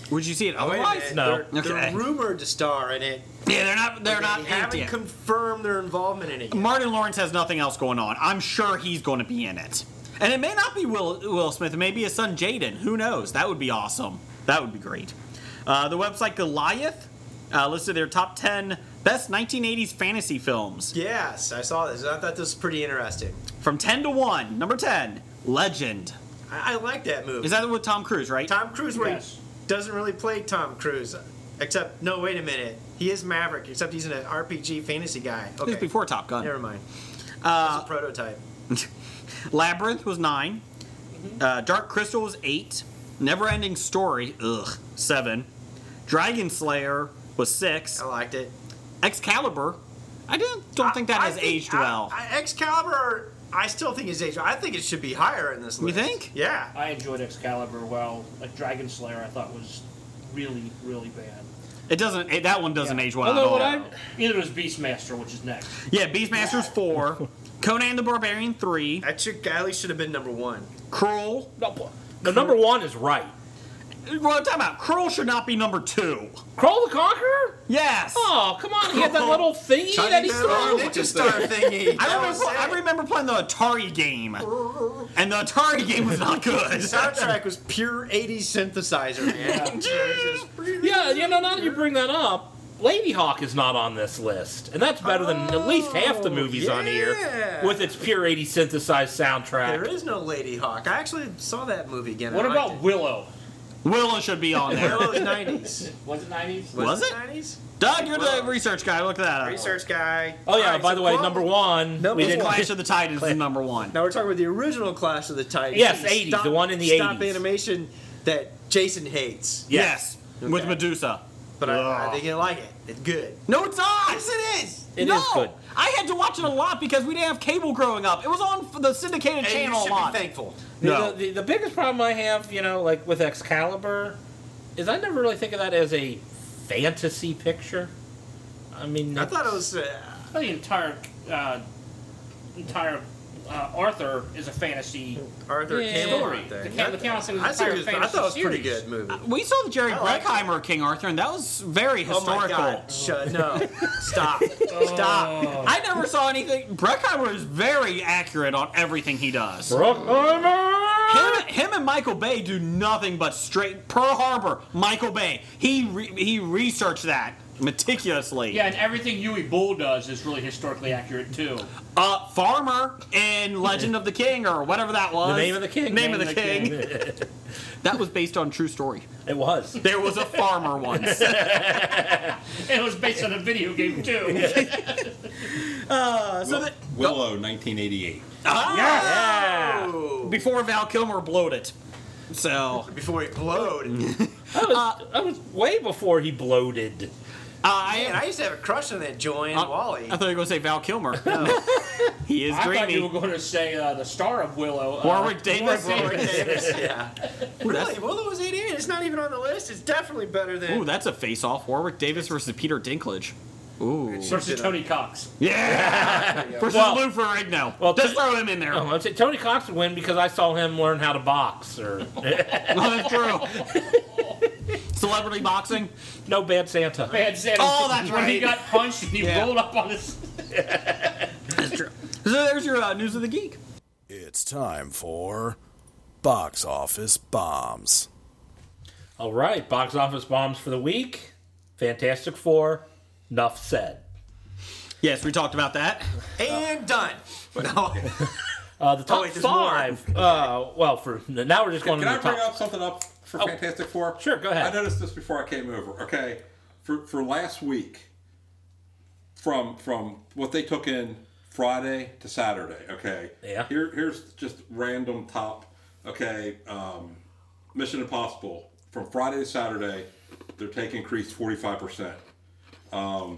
Would you see it otherwise? No. They're rumored to star in it. Yeah, they're not. They haven't confirmed their involvement in it yet. Martin Lawrence has nothing else going on. I'm sure he's going to be in it. And it may not be Will Smith. It may be his son Jaden. Who knows? That would be awesome. That would be great. The website Goliath listed their top 10 best 1980s fantasy films. Yes, I saw this. I thought this was pretty interesting. From 10 to 1. Number 10, Legend. I like that movie. Is that with Tom Cruise, right? Tom Cruise, where he doesn't really play Tom Cruise. Except, no, wait a minute. He is Maverick, except he's an RPG fantasy guy. Okay. He was before Top Gun. Never mind. That's a prototype. Labyrinth was 9. Dark Crystal was 8. Neverending Story, 7. Dragon Slayer was 6. I liked it. Excalibur, I don't think that has aged well. Excalibur, I still think it's aged well. I think it should be higher in this list. You think? Yeah. I enjoyed Excalibur well. Like Dragon Slayer, I thought was really, really bad. It doesn't. That one doesn't age well Although at all. Neither does Beastmaster, which is next. Yeah, Beastmaster's 4. Conan the Barbarian 3. That at least should have been number 1. Cruel. No, number 1 is right. Well, time out. Cruel should not be number 2. Crawl the Conqueror? Yes. Oh, come on. He had that little thingy that he threw. Ninja Star thingy. I remember playing the Atari game. And the Atari game was not good. The soundtrack was pure 80s synthesizer, man. Yeah, now that you bring that up, Lady Hawk is not on this list. And that's better than at least half the movies on here with its pure 80s synthesized soundtrack. There is no Lady Hawk. I actually saw that movie again. What about Willow? Willow should be on there. Willow's 90s. Was it 90s? Was it? 90s? Doug, you're the research guy. Look at that. Research guy. Oh, yeah, by the way, number 1. No, we didn't Clash of the Titans is number 1. Now we're talking about the original Clash of the Titans. Yes, 80s, the one in the 80s. Stop animation that Jason hates. Yes. With Medusa. But I think you like it. It's good. No, it's not. Yes, it is. It is good. I had to watch it a lot because we didn't have cable growing up. It was on the syndicated channel you should a lot. be thankful. No. The biggest problem I have, like with Excalibur, is I never really think of that as a fantasy picture. I mean, I thought it was. The entire Arthur is a fantasy Arthur story. Camelot The Camelot thing was an entire fantasy I thought it was a pretty series. good movie. We saw the Jerry Bruckheimer King Arthur, and that was very historical. Oh my God. No. Stop. Stop. I never saw anything. Bruckheimer is very accurate on everything he does. Bruckheimer! Him and Michael Bay do nothing but straight Pearl Harbor. Michael Bay. He researched that meticulously. Yeah, and everything Huey Bull does is really historically accurate too. Farmer in Legend of the King, or whatever that was. The Name of the King. Name of the King. That was based on true story. It was. There was a farmer once. It was based on a video game too. Willow, 1988. Yeah. Before Val Kilmer blowed it. So before he blowed. I was way before he bloated. Man, I used to have a crush on that Joanne Wally. I thought you were going to say Val Kilmer. No. He is I dreamy. thought you were going to say the star of Willow. Warwick Davis. Warwick Davis. Yeah. Really? Willow was 88. It's not even on the list. It's definitely better than. Ooh, that's a face-off. Warwick Davis versus Peter Dinklage. Ooh. Versus Tony Cox. Yeah. Versus Lou Ferrigno. Well, just throw him in there. Oh, I'd say Tony Cox would win because I saw him learn how to box. Or that's true. Celebrity boxing? No, Bad Santa. Bad Santa. Oh, that's when right. he got punched and he rolled up on his. That's true. So there's your news of the geek. It's time for Box Office Bombs. All right, box office bombs for the week. Fantastic Four. Enough said. Yes, we talked about that. And done. No. The top five. Well, for now we're just going to the top. Can I bring up something for Fantastic Four? Sure, go ahead. I noticed this before I came over. Okay, for last week, from what they took in Friday to Saturday. Okay. Yeah. Here's just random top. Okay. Mission Impossible from Friday to Saturday, their take increased 45%.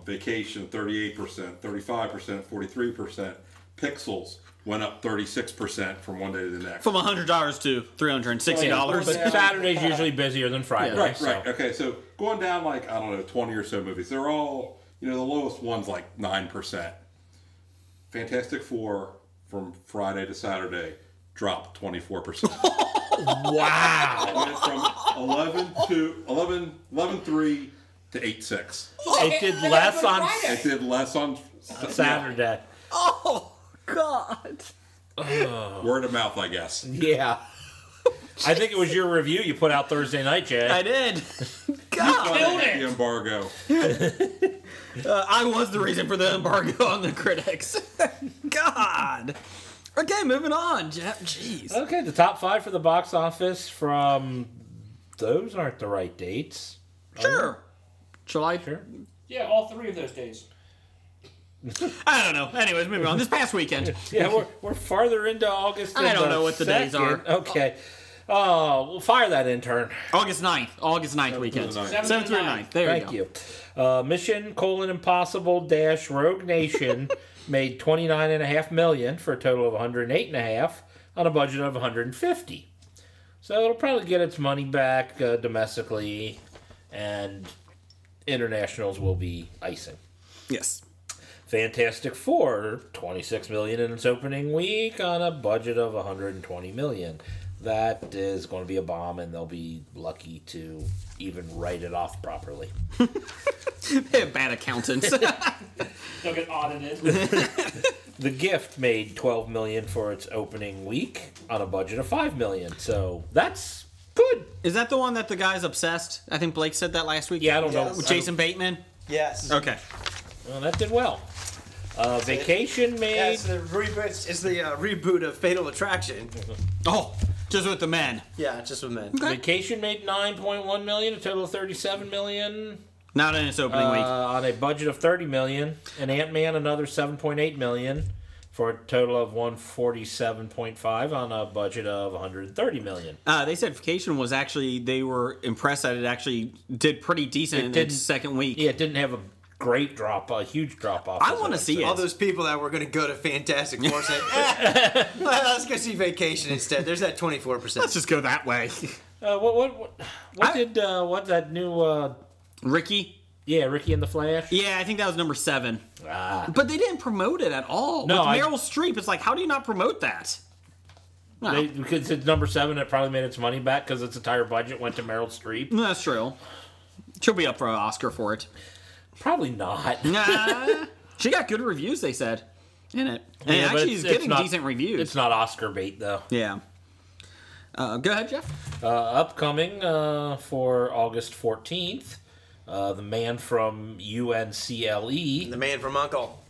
Vacation 38%, 35%, 43%. Pixels went up 36% from one day to the next. From $100 to $360. But Saturday's usually busier than Friday. Right. Okay, so going down 20 or so movies. They're all, the lowest one's 9%. Fantastic Four from Friday to Saturday dropped 24%. Wow. It went from 11.3 to 8.6. It did less on. It did less on Saturday. Oh God. Word of mouth, I guess. Yeah. I think it was your review you put out Thursday night, Jay. I did. God. The embargo. I was the reason for the embargo on the critics. God. Okay, moving on, Jeff. Jeez. Okay, the top five for the box office from. Those aren't the right dates. Sure. July? Sure. Yeah, all three of those days. I don't know. Anyways, moving on. This past weekend. Yeah, we're farther into August than I don't know what the days are. Okay. Oh, we'll fire that intern. August 9th. August 9th weekend. 7th through 9th. There you go. Thank you. Mission: Impossible - Rogue Nation made $29.5 million for a total of $108.5 on a budget of $150. So it'll probably get its money back domestically, and internationals will be icing. Yes. Fantastic Four, $26 million in its opening week on a budget of $120 million. That is going to be a bomb, and they'll be lucky to even write it off properly. Bad accountants. They'll get audited. The Gift made $12 million for its opening week on a budget of $5 million. So that's good. Is that the one that the guy's obsessed? I think Blake said that last week. Yeah, I don't know. With Jason Bateman? Yes. Okay. Well, that did well. Vacation made... Yeah, it's the reboot of Fatal Attraction. Oh, just with the men. Yeah, just with men. Okay. Vacation made $9.1 million, a total of $37 million. Not in its opening week. On a budget of $30 million. And Ant-Man, another $7.8 million for a total of $147.5 on a budget of $130 million. They said Vacation was actually, they were impressed that it actually did pretty decent in its second week. Yeah, it didn't have a great huge drop off. I want to see it. All those people that were going to go to Fantastic Four said, let's go see Vacation instead. There's that 24%. Let's just go that way. What that new... Ricky? Yeah, Ricky and the Flash. Yeah, I think that was number 7. But they didn't promote it at all. No, with Meryl Streep, it's like, how do you not promote that? Well, because it's number 7, it probably made its money back because its entire budget went to Meryl Streep. That's true. She'll be up for an Oscar for it. Probably not. Nah. She got good reviews, they said, in it. And actually, she's getting decent reviews. It's not Oscar bait, though. Yeah. Go ahead, Jeff. Upcoming for August 14th, The Man from UNCLE. The Man from Uncle.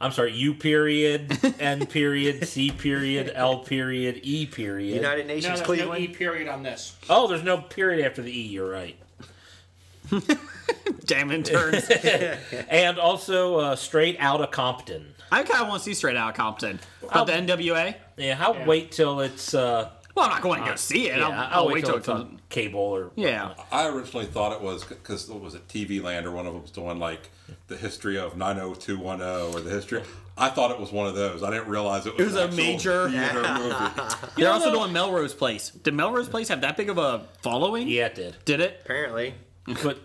I'm sorry, U period, N period, C period, L period, E period. United Nations Cleveland. No E period on this. Oh, there's no period after the E, you're right. Damn interns. And also Straight Outta Compton. I kind of want to see Straight Outta Compton. But the NWA? Yeah, wait till it's... well, Well, I'm not going to go see it. I'll wait till it's on cable or yeah. I originally thought it was because what was it, TV Land or one of them was doing like the history of 90210 or the history. I thought it was one of those. I didn't realize it was a major theater movie. They're also doing Melrose Place. Did Melrose Place have that big of a following? Yeah, it did. Did it? Apparently. But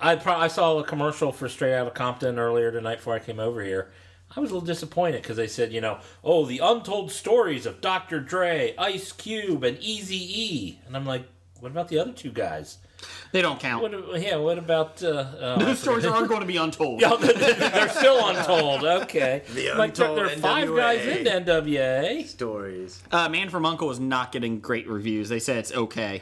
I saw a commercial for Straight Outta Compton earlier tonight before I came over here. I was a little disappointed because they said, the untold stories of Dr. Dre, Ice Cube, and Eazy-E. And I'm like, what about the other two guys? They don't count. What about... Those stories aren't going to be untold. Yeah, they're still untold. Okay. The like untold there are 5 guys in NWA. Stories. Man from U.N.C.L.E. is not getting great reviews. They say it's okay.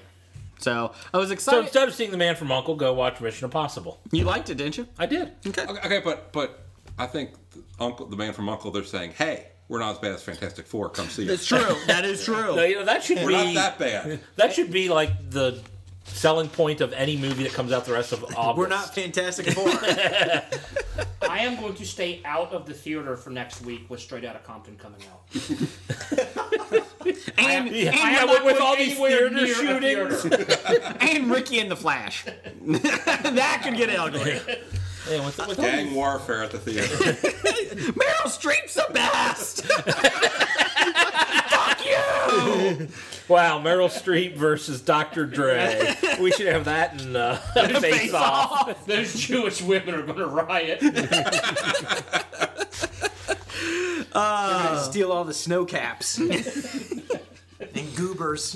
So I was excited. So instead of seeing The Man from U.N.C.L.E., go watch Mission Impossible. You liked it, didn't you? I did. Okay, but I think the Man from U.N.C.L.E., they're saying, hey, we're not as bad as Fantastic Four. Come see us. That's true. That is true. No, that should we're be not that bad. That should be like the selling point of any movie that comes out the rest of August. We're not Fantastic Four. I am going to stay out of the theater for next week with Straight Outta Compton coming out. with all these theater shootings. And Ricky and the Flash. That could get ugly. Yeah, with gang warfare at the theater. Meryl Streep's the best! Fuck you! Wow, Meryl Streep versus Dr. Dre. We should have that in Face Off. Those Jewish women are going to riot. They're going to steal all the snow caps. And goobers.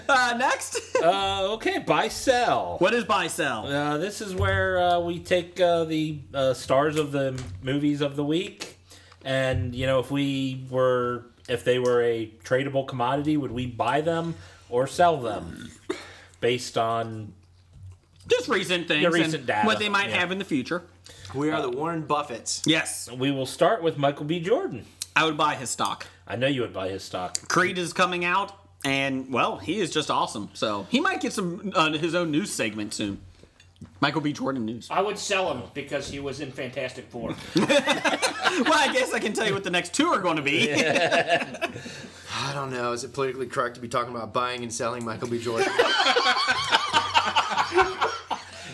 Next? Okay, buy sell. What is buy sell? This is where we take the stars of the movies of the week, and if they were a tradable commodity, would we buy them or sell them based on just recent things, recent data, what they might have in the future? We are the Warren Buffetts. Yes. We will start with Michael B. Jordan. I would buy his stock. I know you would buy his stock. Creed is coming out, and, well, he is just awesome. So he might get some his own news segment soon. Michael B. Jordan news. I would sell him because he was in Fantastic Four. Well, I guess I can tell you what the next 2 are going to be. I don't know. Is it politically correct to be talking about buying and selling Michael B. Jordan?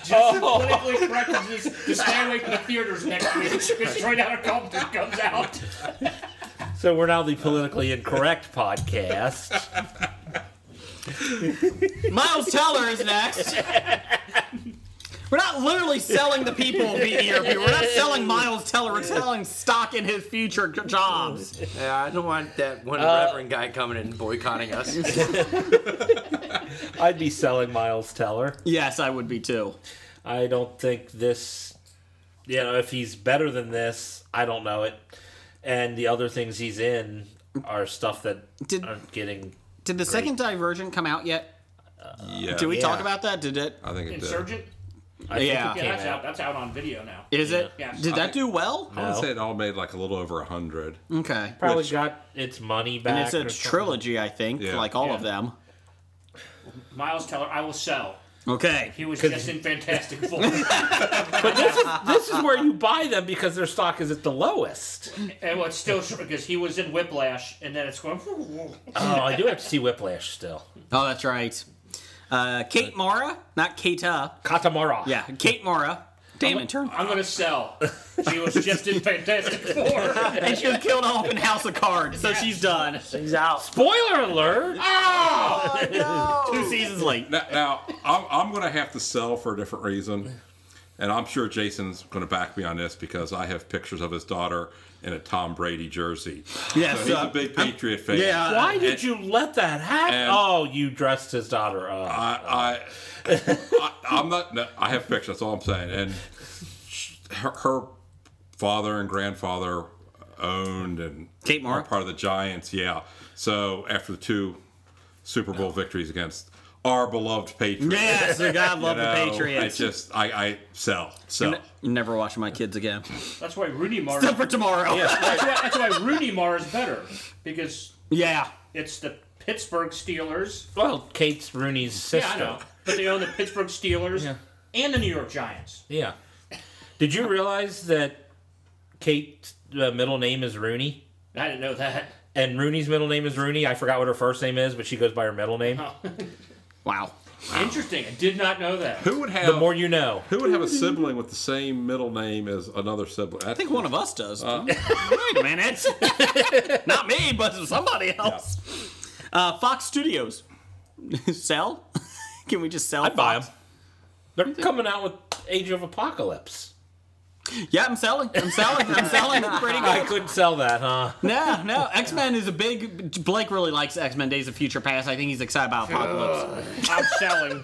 Politically correct to stay away from the theaters next week because Straight Outta Compton comes out. So we're now the politically incorrect podcast. Miles Teller is next. We're not literally selling the people here. We're not selling Miles Teller. We're selling stock in his future jobs. Yeah, I don't want that one reverend guy coming in and boycotting us. I'd be selling Miles Teller. Yes, I would be too. I don't think this, if he's better than this, I don't know it. And the other things he's in are stuff that aren't getting. Did the second Divergent come out yet? Yeah. Did we talk about that? Did it? I think it Insurgent? did. I think Yeah, that's out on video now. Is it? Yes. Did that do well? I would say it all made like a little over 100. Okay. Probably got its money back. And it's a trilogy, I think, like all of them. Miles Teller, I will sell. Okay. He was just in Fantastic Four. But this is where you buy them because their stock is at the lowest. And it's still true because he was in Whiplash, and then it's going. Oh, I do have to see Whiplash still. Oh, that's right. Kate Mara, not Keita. Katamara. Yeah, Kate Mara. Damn it, turn. I'm going to sell. She was just in Fantastic Four. And she was killed off in House of Cards, so she's done. She's out. Spoiler alert! Oh, no. 2 seasons late. Now I'm going to have to sell for a different reason. And I'm sure Jason's going to back me on this because I have pictures of his daughter in a Tom Brady jersey. Yes, so he's a big Patriot fan. Yeah. Why did you let that happen? Oh, you dressed his daughter up. I'm not. No, I have pictures. That's all I'm saying. And her father and grandfather owned and Kate Mara? are part of the Giants. Yeah. So after the 2 Super Bowl victories against our beloved Patriots. Yes, God love the Patriots. I sell. You're never watching my kids again. That's why Rooney Mara. Still for tomorrow. Yeah, that's why Rooney Mara is better because it's the Pittsburgh Steelers. Well, Kate's Rooney's sister. Yeah, I know, but they own the Pittsburgh Steelers and the New York Giants. Yeah. Did you realize that Kate's middle name is Rooney? I didn't know that. And Rooney's middle name is Rooney. I forgot what her first name is, but she goes by her middle name. Wow. Interesting. I did not know that. Who would have the more you know? Who would have a sibling with the same middle name as another sibling? I think one of us does. Wait a minute. Not me, but somebody else. Yeah. Fox Studios. Sell? Can we just sell? I'd buy them. They're coming out with Age of Apocalypse. Yeah, I'm selling. I'm selling pretty good. I couldn't sell that, huh? No. X-Men is a big... Blake really likes X-Men Days of Future Past. I think he's excited about Apocalypse. I'm selling.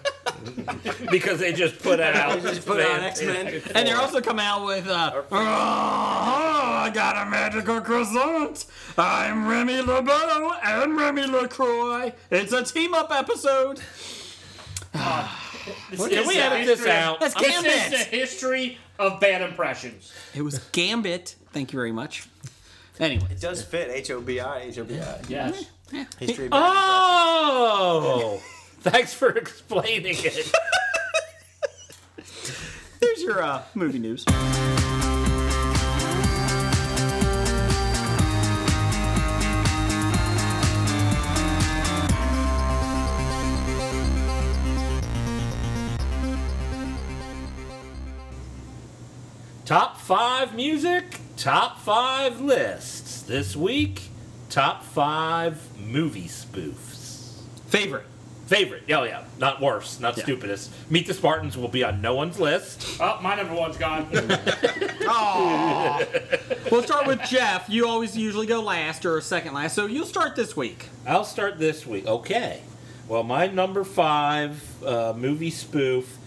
Because they just put out... X-Men. And they're also coming out with... I got a magical croissant. I'm Remy LeBeau and Remy LaCroix. It's a team-up episode. Can we edit this out? That's I'm Gambit. saying it's a history of bad impressions. It was Gambit. Thank you very much. Anyway. It does fit. H-O-B-I. Yes. History. Oh! Thanks for explaining it. Here's your movie news. Top 5 music, top 5 lists. This week, top 5 movie spoofs. Favorite. Oh, yeah. Not worst, not stupidest. Meet the Spartans will be on no one's list. Oh, my number one's gone. We'll start with Jeff. You always usually go last or second last, so you'll start this week. I'll start this week. Okay. Well, my number 5 movie spoof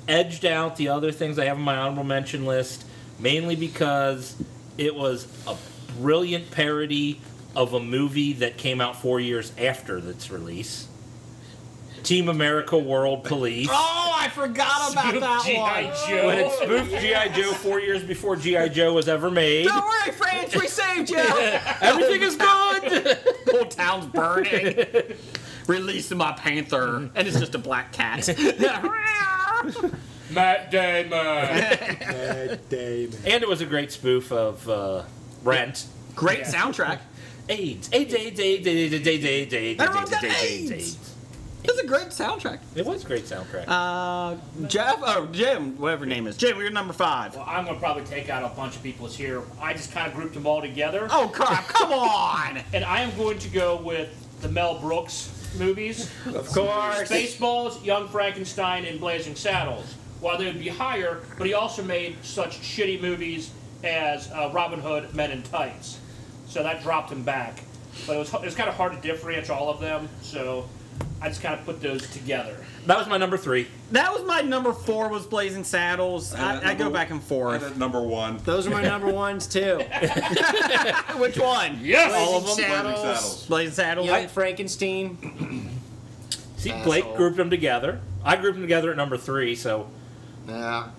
edged out the other things I have on my honorable mention list, mainly because it was a brilliant parody of a movie that came out 4 years after its release. Team America World Police. Oh, I forgot about that G.I. one. Joe. When it spoofed G.I. Joe 4 years before G.I. Joe was ever made. Don't worry, France, we saved you. Everything is good. Whole town's burning. Releasing my panther, and it's just a black cat. Matt Damon. Matt Damon. And it was a great spoof of Rent. Great soundtrack. AIDS. It was a great soundtrack. It was a great soundtrack. Jim, whatever your name is. Jim, you're number 5. Well, I'm going to probably take out a bunch of people's here. I just kind of grouped them all together. Oh, crap. Come on. And I am going to go with the Mel Brooks movies. Of course. Spaceballs, Young Frankenstein, and Blazing Saddles. While they would be higher, but he also made such shitty movies as Robin Hood, Men in Tights. So that dropped him back. But it was kind of hard to differentiate all of them, so I just kind of put those together. That was my number 3. That was my number 4 was Blazing Saddles. I go back and forth. And at number 1. Those are my number ones, too. Which one? Yes! Blazing All of them? Saddles. Blazing Saddles. Young Frankenstein. See, Blake grouped them together. I grouped them together at number 3, so... Yeah.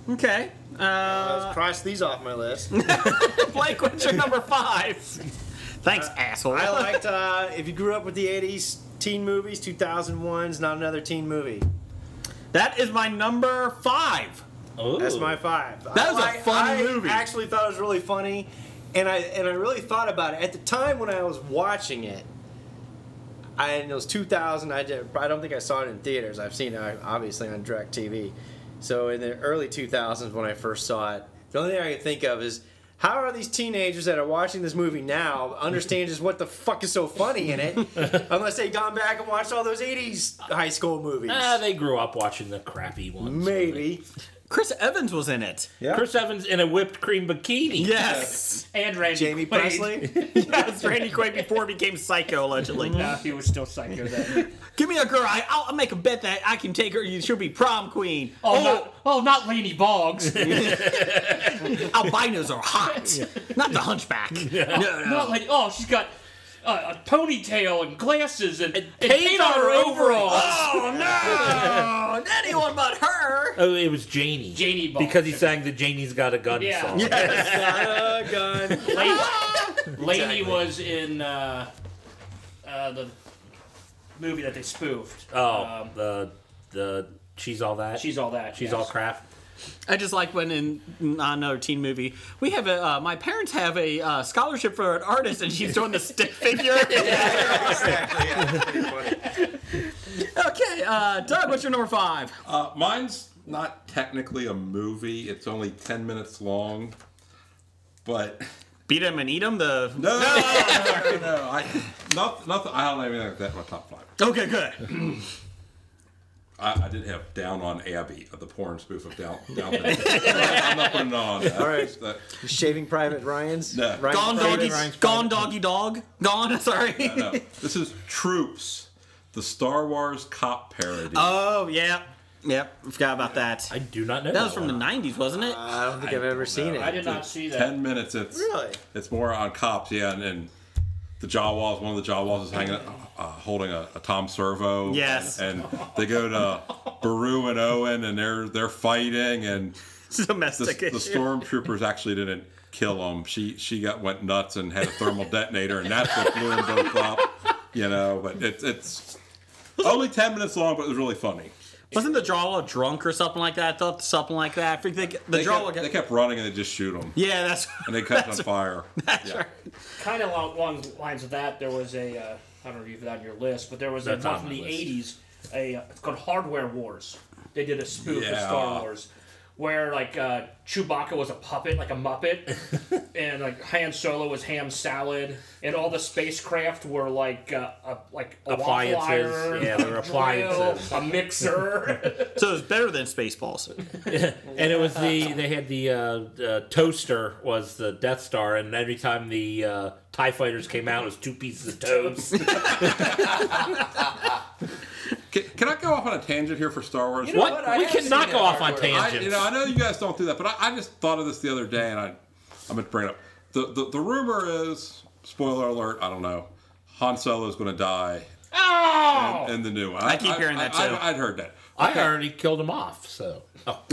Okay. Let's cross these off my list. Blake, what's your number 5? Thanks, asshole. I liked, if you grew up with the 80s teen movies, 2001's Not Another Teen Movie. That is my number 5. Ooh. That's my 5. That was a funny movie. I actually thought it was really funny, and I really thought about it. At the time when I was watching it, and it was 2000, I don't think I saw it in theaters. I've seen it, obviously, on DirecTV. So in the early 2000s when I first saw it, the only thing I could think of is, how are these teenagers that are watching this movie now understand just what the fuck is so funny in it, unless they've gone back and watched all those 80s high school movies? They grew up watching the crappy ones. Maybe. Chris Evans was in it. Yeah. Chris Evans in a whipped cream bikini. Yes. And Randy Jamie Quaid. Presley. Yes, Randy Quaid before he became Psycho, allegedly. No, he was still psycho then. Give me a girl. I'll make a bet that I can take her. She'll be prom queen. Not Laney Boggs. Albinos are hot. Not the hunchback. No. Not like, she's got a ponytail and glasses and paint on her overalls. Oh, no. Anyone but her. Oh, it was Janie. Janie Boggs. Because he sang the Janie's Got a Gun song. Got a gun. Laney was in the movie that they spoofed. The She's All That. She's All That. She's yes. All Crap. I just like when in another teen movie, we have my parents have a scholarship for an artist, and she's doing the stick figure. Yeah, exactly. Yeah, that's pretty funny. Okay, Doug, what's your number 5? Mine's not technically a movie. It's only 10 minutes long, but Beat 'em and eat 'em. No. Nothing. I don't even think that's my top 5. Okay, good. I did have Down on Abby, the porn spoof of Down. I'm not putting it on. All right. Shaving Private Ryan's? No. Gone doggy dog. Gone, sorry. No. This is Troops, the Star Wars cop parody. Oh, yeah. Yep, I forgot about that. I do not know. That was from the 90s, wasn't it? I don't think I've ever seen it. I did not see that. 10 minutes. It's more on cops, yeah, and the Jawas. One of the Jawas is hanging, holding a Tom Servo. Yes. And they go to Baru and Owen, and they're fighting, and domestic the stormtroopers actually didn't kill him. She went nuts and had a thermal detonator, and that's what blew them both up. But it's only 10 minutes long, but it was really funny. Wasn't the Jawa drunk or something like that? I thought something like that. I think they kept running and they just shoot them. Yeah, that's and they catch on fire. That's right. Kind of along the lines of that, there was I don't know if you have that on your list, but there was one from the 80s. It's called Hardware Wars. They did a spoof of Star Wars where Chewbacca was a puppet, like a Muppet, and Han Solo was ham salad, and all the spacecraft were a appliances. waffle iron, yeah, they were appliances, grill, a mixer. So it was better than Spaceballs. And it was they had the toaster was the Death Star, and every time the TIE fighters came out, it was 2 pieces of toast. Can I go off on a tangent here for Star Wars? You know what? We cannot go off on tangents. I know you guys don't do that, but I just thought of this the other day, and I'm going to bring it up. The rumor is, spoiler alert, I don't know, Han Solo is going to die in the new one. I keep hearing that, too. I'd heard that. I already killed him off, so. But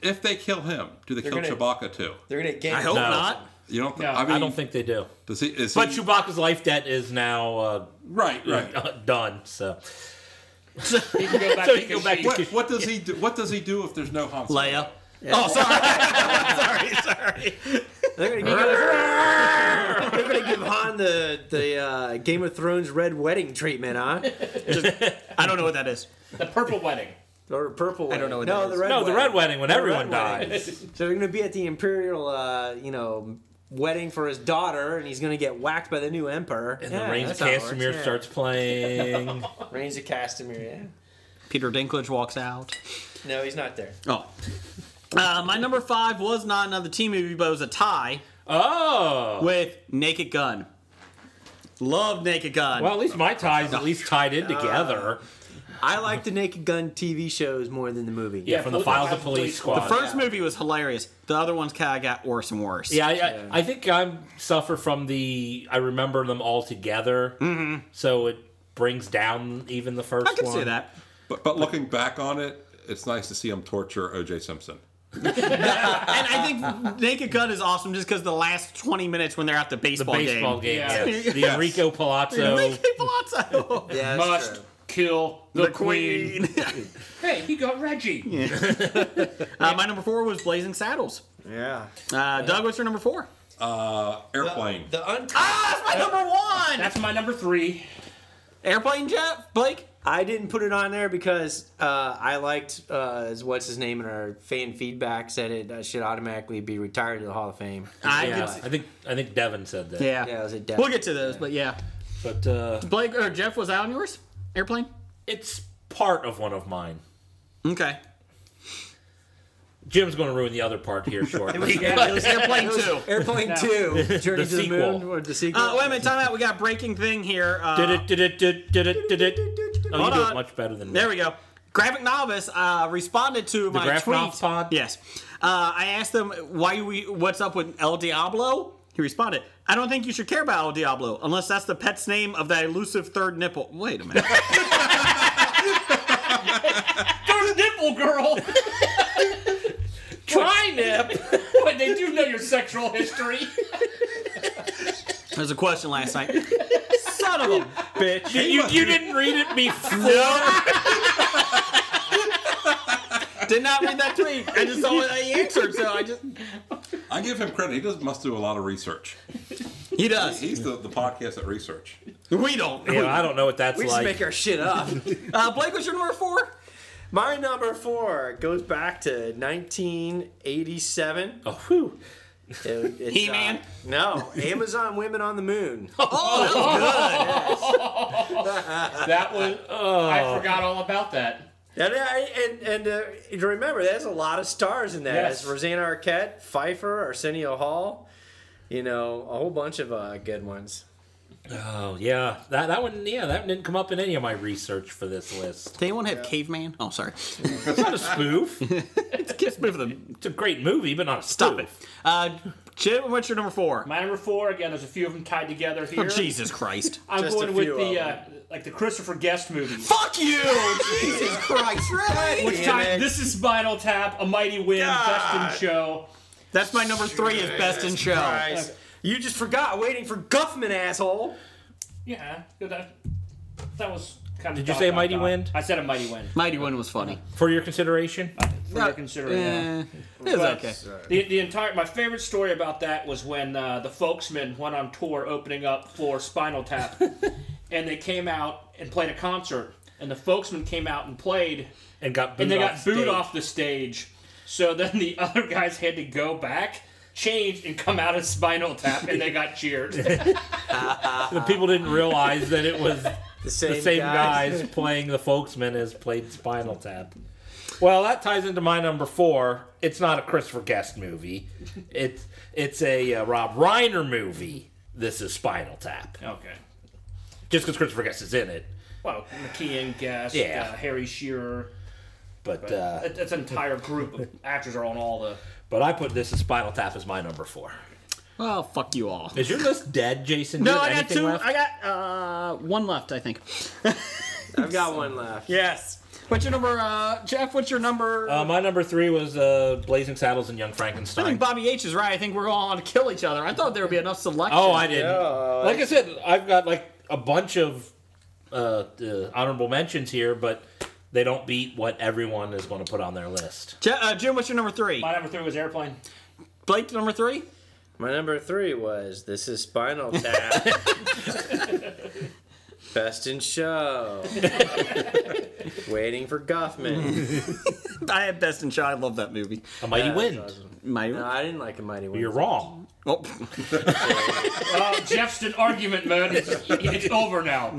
if they kill him, do they kill Chewbacca, too? They're going to get I hope not. You don't? No, I don't think they do. Does he? But Chewbacca's life debt is now right done. So he can go back. What does he do? What does he do if there's no Han Solo? Leia. Yeah. Oh, sorry. sorry. They're gonna give Han the Game of Thrones red wedding treatment, huh? I don't know what that is. The purple wedding. Or purple wedding. I don't know what that is. The red wedding when everyone dies. So they're going to be at the Imperial, wedding for his daughter, and he's going to get whacked by the new emperor. And the Reigns of Castamere starts playing. Reigns of Castamere, yeah. Peter Dinklage walks out. No, he's not there. Oh. My number 5 was not another teen movie, but it was a tie. Oh. With Naked Gun. Love Naked Gun. Well, at least my tie's at least tied in together. I like the Naked Gun TV shows more than the movie. Yeah, from the Files of Police Squad. The first movie was hilarious. The other ones kind of got worse and worse. Yeah, I think I suffer from I remember them all together, so it brings down even the first one. I can see that. But looking back on it, it's nice to see him torture O.J. Simpson. And I think Naked Gun is awesome just because the last 20 minutes when they're at the baseball game. Yeah. The Enrico Palazzo. Yeah, must true. Kill the queen. Hey, he got Reggie. My number 4 was Blazing Saddles. Yeah. Doug, what's your number 4? Airplane. That's my number 1. That's my number 3. Airplane, Jeff? Blake? I didn't put it on there because I liked what's his name in our fan feedback said it should automatically be retired to the Hall of Fame. I think Devin said that. Yeah, it was a Devin. We'll get to those, but yeah. But Blake or Jeff, was that on yours? Airplane? It's part of one of mine. Okay. Jim's going to ruin the other part here shortly. It was Airplane 2. Airplane 2. Journey to the Moon. Or the sequel. Wait a minute, time out. We got a breaking thing here. Did it. Oh, you do it much better than me. There we go. Graphic Novice responded to my tweet. Pod? Yes. I asked him, what's up with El Diablo? He responded, I don't think you should care about El Diablo, unless that's the pet's name of that elusive third nipple. Wait a minute. Third nipple, girl! Tri-nip! But they do know your sexual history. There was a question last night. Son of a bitch. You didn't read it before? Did not read that tweet. I just saw what he answered, so I give him credit. He must do a lot of research. He does. He's the podcast at research. We don't. Yeah, I don't know what that's we like. We just make our shit up. Blake, what's your number 4? My number 4 goes back to 1987. Oh, whew. It's, He-Man? No, Amazon Women on the Moon. Oh, that was good. That was. I forgot all about that. And to remember, there's a lot of stars in that. Yes. It's Rosanna Arquette, Pfeiffer, Arsenio Hall. You know, a whole bunch of good ones. Oh, yeah. That one didn't come up in any of my research for this list. Did anyone have Caveman? Oh, sorry. It's not a spoof. It's a great movie, but not a spoof. Stop it. Jim, what's your number 4? My number 4, again, there's a few of them tied together here. Oh, Jesus Christ. I'm Just going a with few the Christopher Guest movies. Fuck you! Jesus Christ, really? Which time? This is Spinal Tap, A Mighty Wind, Best in Show. That's my number 3 is Best in Show. Christ. You just forgot Waiting for Guffman, asshole. Yeah, that was kind of. Did you say Mighty Wind? I said A Mighty Wind. Mighty Wind was funny. For your consideration? For your consideration. It was okay. The entire my favorite story about that was when the Folksmen went on tour opening up for Spinal Tap, and they came out and played a concert, and the Folksmen came out and played, and got booed off the stage. So then the other guys had to go back, change, and come out of Spinal Tap, and they got cheered. The people didn't realize that it was the same guys playing the Folksmen as played Spinal Tap. Well, that ties into my number 4. It's not a Christopher Guest movie. It's a Rob Reiner movie. This is Spinal Tap. Okay. Just because Christopher Guest is in it. Well, McKean, Guest, Harry Shearer. But it's an entire group of actors are on all the... But I put This is Spinal Tap as my number 4. Well, fuck you all. Is your list dead, Jason? No, I got 2. Left? I got 1 left, I think. I've got 1 left. Yes. What's your number, Jeff? What's your number? My number 3 was Blazing Saddles and Young Frankenstein. I think Bobby H is right. I think we're all on to kill each other. I thought there would be enough selection. Oh, I didn't. Like I said, I've got like a bunch of honorable mentions here, but they don't beat what everyone is going to put on their list. Jim, what's your number 3? My number 3 was Airplane. Blake, number 3? My number 3 was This is Spinal Tap. Best in Show. Waiting for Guffman. I had Best in Show. I love that movie. A Mighty Wind. Awesome. Mighty No, I didn't like A Mighty Wind. You're wrong. Oh. Jeff's in argument mode. It's over now.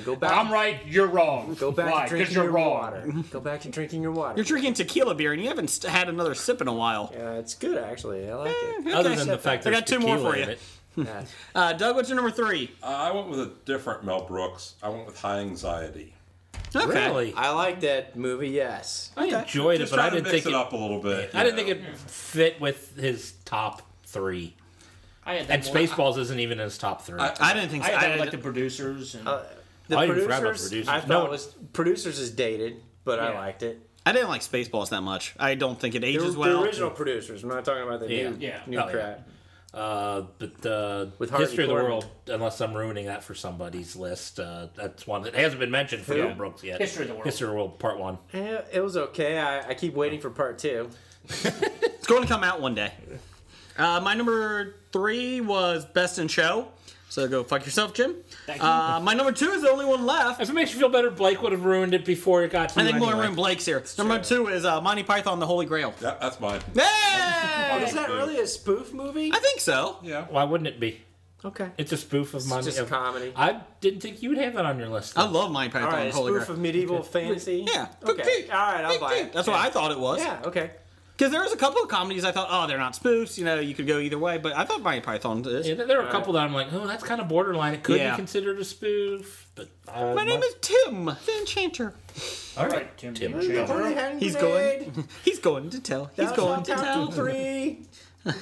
Go back. I'm right. You're wrong. Go back Why? to drinking you're your wrong. water. Go back to drinking your water. You're drinking tequila beer, and you haven't had another sip in a while. Yeah, it's good actually. I like it. Okay. Other than the fact I there's got 2 more for you. Doug, what's your number 3? I went with a different Mel Brooks. I went with High Anxiety. Okay. Really? I like that movie. Yes. I enjoyed it, but I didn't think it up a little bit. I didn't think it fit with his top 3. And Spaceballs isn't even in his top 3. I didn't think so. I like the producers. And The I even forgot about producers. Producers. I thought it was Producers is dated, but I Yeah. liked it. I didn't like Spaceballs that much. I don't think it ages well. The original Producers. I'm not talking about the new Oh, crap. But With Harvey History of the Korman. World, unless I'm ruining that for somebody's list, that's one that hasn't been mentioned for Who? Mel Brooks yet. History of the World. History of the World, Part 1. Yeah, it was okay. I keep waiting for part 2. It's going to come out one day. My number 3 was Best in Show. So go fuck yourself, Jim. Thank you. My number 2 is the only one left. If it makes you feel better, Blake would have ruined it before it got to I think you we're going to anyway. ruin Blake's here. Number 2 is Monty Python, The Holy Grail. Yeah, that's mine. Hey! Is that really a spoof movie? I think so. Yeah. Why wouldn't it be? Okay. It's a spoof of It's Monty. just comedy. I didn't think you would have that on your list. I love Monty Python, All right, The a Holy spoof Grail. of medieval fantasy. Yeah. Okay. All right, I'll buy it. That's what I thought it was. Yeah. Okay. Because there was a couple of comedies I thought, oh, they're not spoofs. You know, you could go either way. But I thought Monty Python is. Yeah, there are a couple that I'm like, oh, that's kind of borderline. It could Yeah. be considered a spoof. But My name is Tim, the Enchanter. All right, Tim. He's going. He's going to tell. He's going to tell. 3,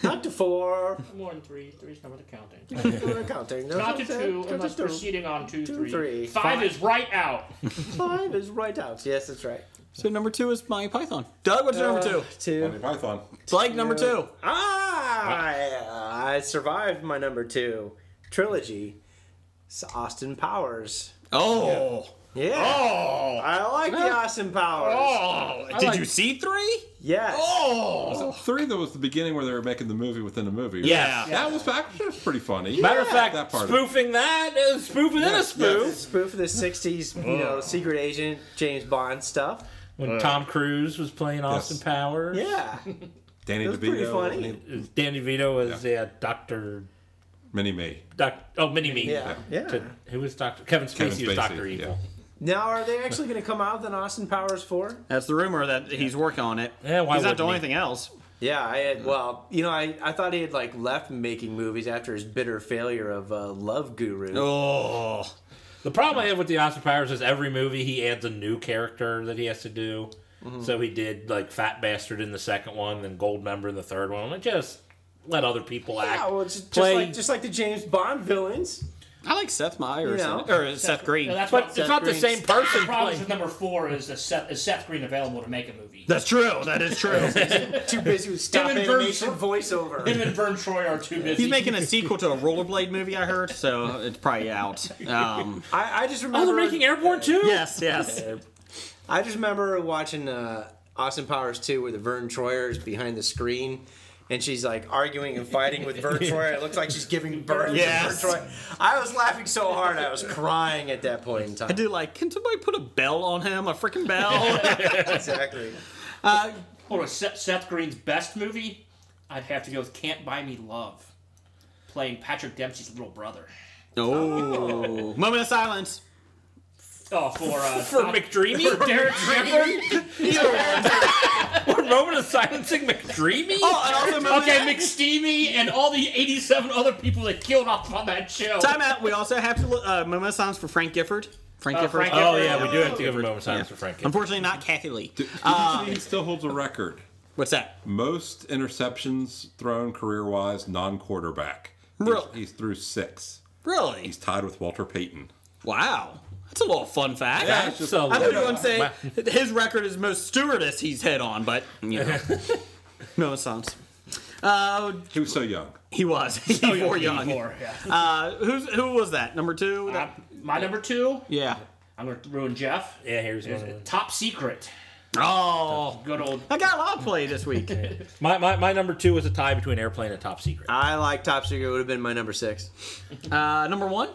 not to 4. More than 3. 3 is number the counting. We're counting. No, Not to 2 not unless to 2. proceeding on 2, 2, 3. 3. 5 is right out. 5 is right out. Yes, that's right. So number 2 is Monty Python. Doug, what's your number 2? 2. Monty Python. Blake, number 2. I survived my number 2 trilogy. It's Austin Powers. Oh. Yeah. Oh, I like the Austin Powers. Oh, did you see 3? Yes. Was it 3 that was the beginning where they were making the movie within a movie? Yeah. That was pretty funny. Matter of fact, that part spoofing that is spoofing in a spoof. Spoof of the 60s, secret agent, James Bond stuff. When Tom Cruise was playing Austin Powers. Yeah. Danny It was pretty DeVito. funny. Danny DeVito was Dr. Mini-Me. Mini-Me. Yeah. Who was Dr. Kevin Spacey was Dr. Evil. Now, are they actually going to come out with an Austin Powers 4? That's the rumor that he's working on it. Yeah, why he's not wouldn't doing he? anything else. Yeah, I thought he had left making movies after his bitter failure of Love Guru. Oh. The problem I have with the Austin Powers is every movie he adds a new character that he has to do. Mm-hmm. So he did Fat Bastard in the second one, then Goldmember in the third one. Just let other people act. Yeah, well, it's just like the James Bond villains. I like Seth Meyers or Seth Green. No, but it's not the same person. The problem with number 4 is Seth Green available to make a movie? That's true. That is true. Too busy with stop animation voiceover. Him and Vern Troy are too busy. He's making a sequel to a Rollerblade movie, I heard, so it's probably out. I just remember. Oh, they're making Airborne 2? Yes. I just remember watching Austin Powers 2 where the Vern Troyer is behind the screen. And she's arguing and fighting with Vern Troyer. It looks like she's giving birth to Vern Troyer. I was laughing so hard I was crying at that point in time. I do can somebody put a bell on him? A freaking bell? Exactly. Hold on, Seth Green's best movie? I'd have to go with Can't Buy Me Love. Playing Patrick Dempsey's little brother. Oh. Moment of silence. Oh, for McDreamy? For Derek Shepard? What moment of silencing McDreamy? Oh, and also McSteamy and all the 87 other people that killed off on that show. Time out. We also have to look, moment of silence for Frank Gifford. Frank Gifford. Oh, yeah, we do have to give a moment of silence for Frank Gifford. Unfortunately, not Kathy Lee. He still holds a record. What's that? Most interceptions thrown career-wise, non-quarterback. Really? He's through 6. Really? He's tied with Walter Payton. Wow. That's a little fun fact. Yeah, I know everyone say his record is most stewardess he's hit on, but no sounds. He was so young. He was. He was young. Yeah. Who was that? Number 2? My number 2? Yeah. I'm going to ruin Jeff. Yeah, here's one. Top Secret. Oh. Good old. I got a lot of play this week. My number 2 was a tie between Airplane and Top Secret. I like Top Secret. It would have been my number 6. Number 1?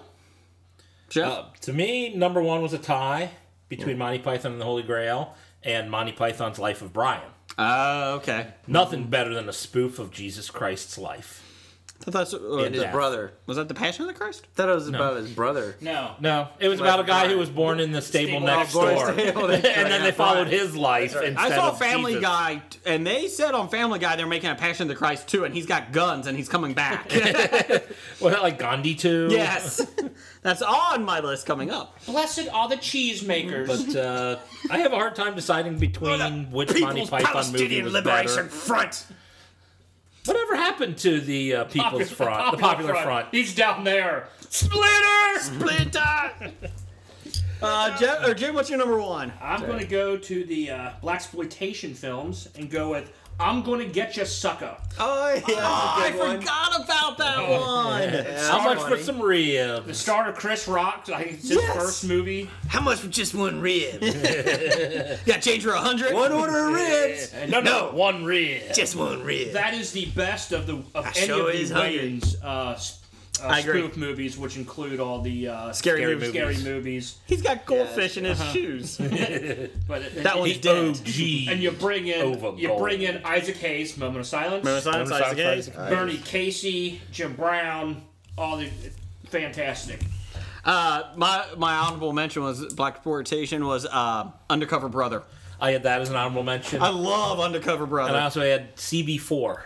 Jeff? To me, number 1 was a tie between Monty Python and the Holy Grail and Monty Python's Life of Brian. Okay. Nothing better than a spoof of Jesus Christ's life. I thought and his brother. Was that the Passion of the Christ? I thought it was about his brother. No. It was about a guy who was born in the stable next door. And then they followed his life instead I saw of Family Jesus. Guy, and they said on Family Guy they're making a Passion of the Christ 2, and he's got guns, and he's coming back. Was that like Gandhi 2? Yes. That's on my list coming up. Blessed are the cheesemakers. But I have a hard time deciding between which Monty Python movie was better. Front. Whatever happened to the People's Front, the Popular Front? He's down there. Splinter! Jim, what's your number 1? I'm going to go to the blaxploitation films and go with I'm Going to Get Ya Sucker. Oh, yeah. I forgot about that one. Yeah, how much funny. for some ribs? The star of Chris Rock. I think it's his first movie. How much for just one rib? Yeah, change for 100. One order of ribs. No, one rib. Just one rib. That is the best of any of is the hungry. Wayans spoof movies, which include all the Scary movies. He's got goldfish in his shoes. But that one's dead. OG. And you bring in Isaac Hayes, Moment of Silence. Isaac Hayes. Bernie Casey, Jim Brown, all the fantastic. My honorable mention was blaxploitation was Undercover Brother. I had that as an honorable mention. I love Undercover Brother. And I also had CB4.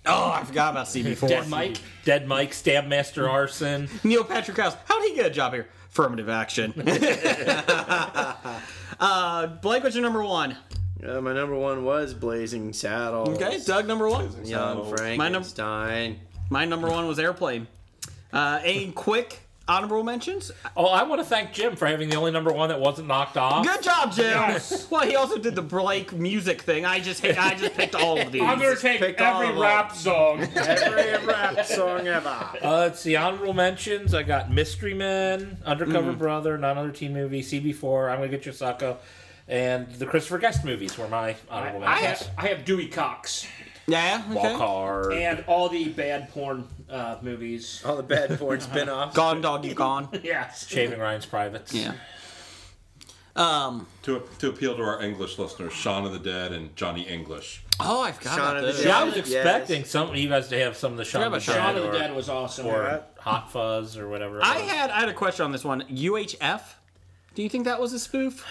Oh, I forgot about CB4. Dead Mike, Stabmaster Arson. Neil Patrick Harris. How'd he get a job here? Affirmative action. Blake, what's your number 1? My number 1 was Blazing Saddles. Okay, Doug, number 1. Young Frankenstein. My number 1 was Airplane. A quick honorable mentions? Oh, I want to thank Jim for having the only number one that wasn't knocked off. Good job, Jim. Yes. Well, he also did the Blake music thing. I just picked all of these. I'm going to take every rap song. Every rap song ever. It's the honorable mentions. I got Mystery Men, Undercover Brother, Not Another Teen Movie, CB4, I'm Gonna Get Your Sucko, and the Christopher Guest movies were my honorable mentions. I have Dewey Cox. Yeah, okay. Walk Hard. And all the bad porn movies. All the bad porn spin-offs. Gone Doggy Gone. Yes. Shaving Ryan's Privates. Yeah. To appeal to our English listeners, Shaun of the Dead and Johnny English. Oh, I forgot about this. Yeah, I was expecting some of you guys to have some of the Shaun of the Dead. Shaun of the Dead was awesome. Or Hot Fuzz or whatever. I had a question on this one. UHF. Do you think that was a spoof?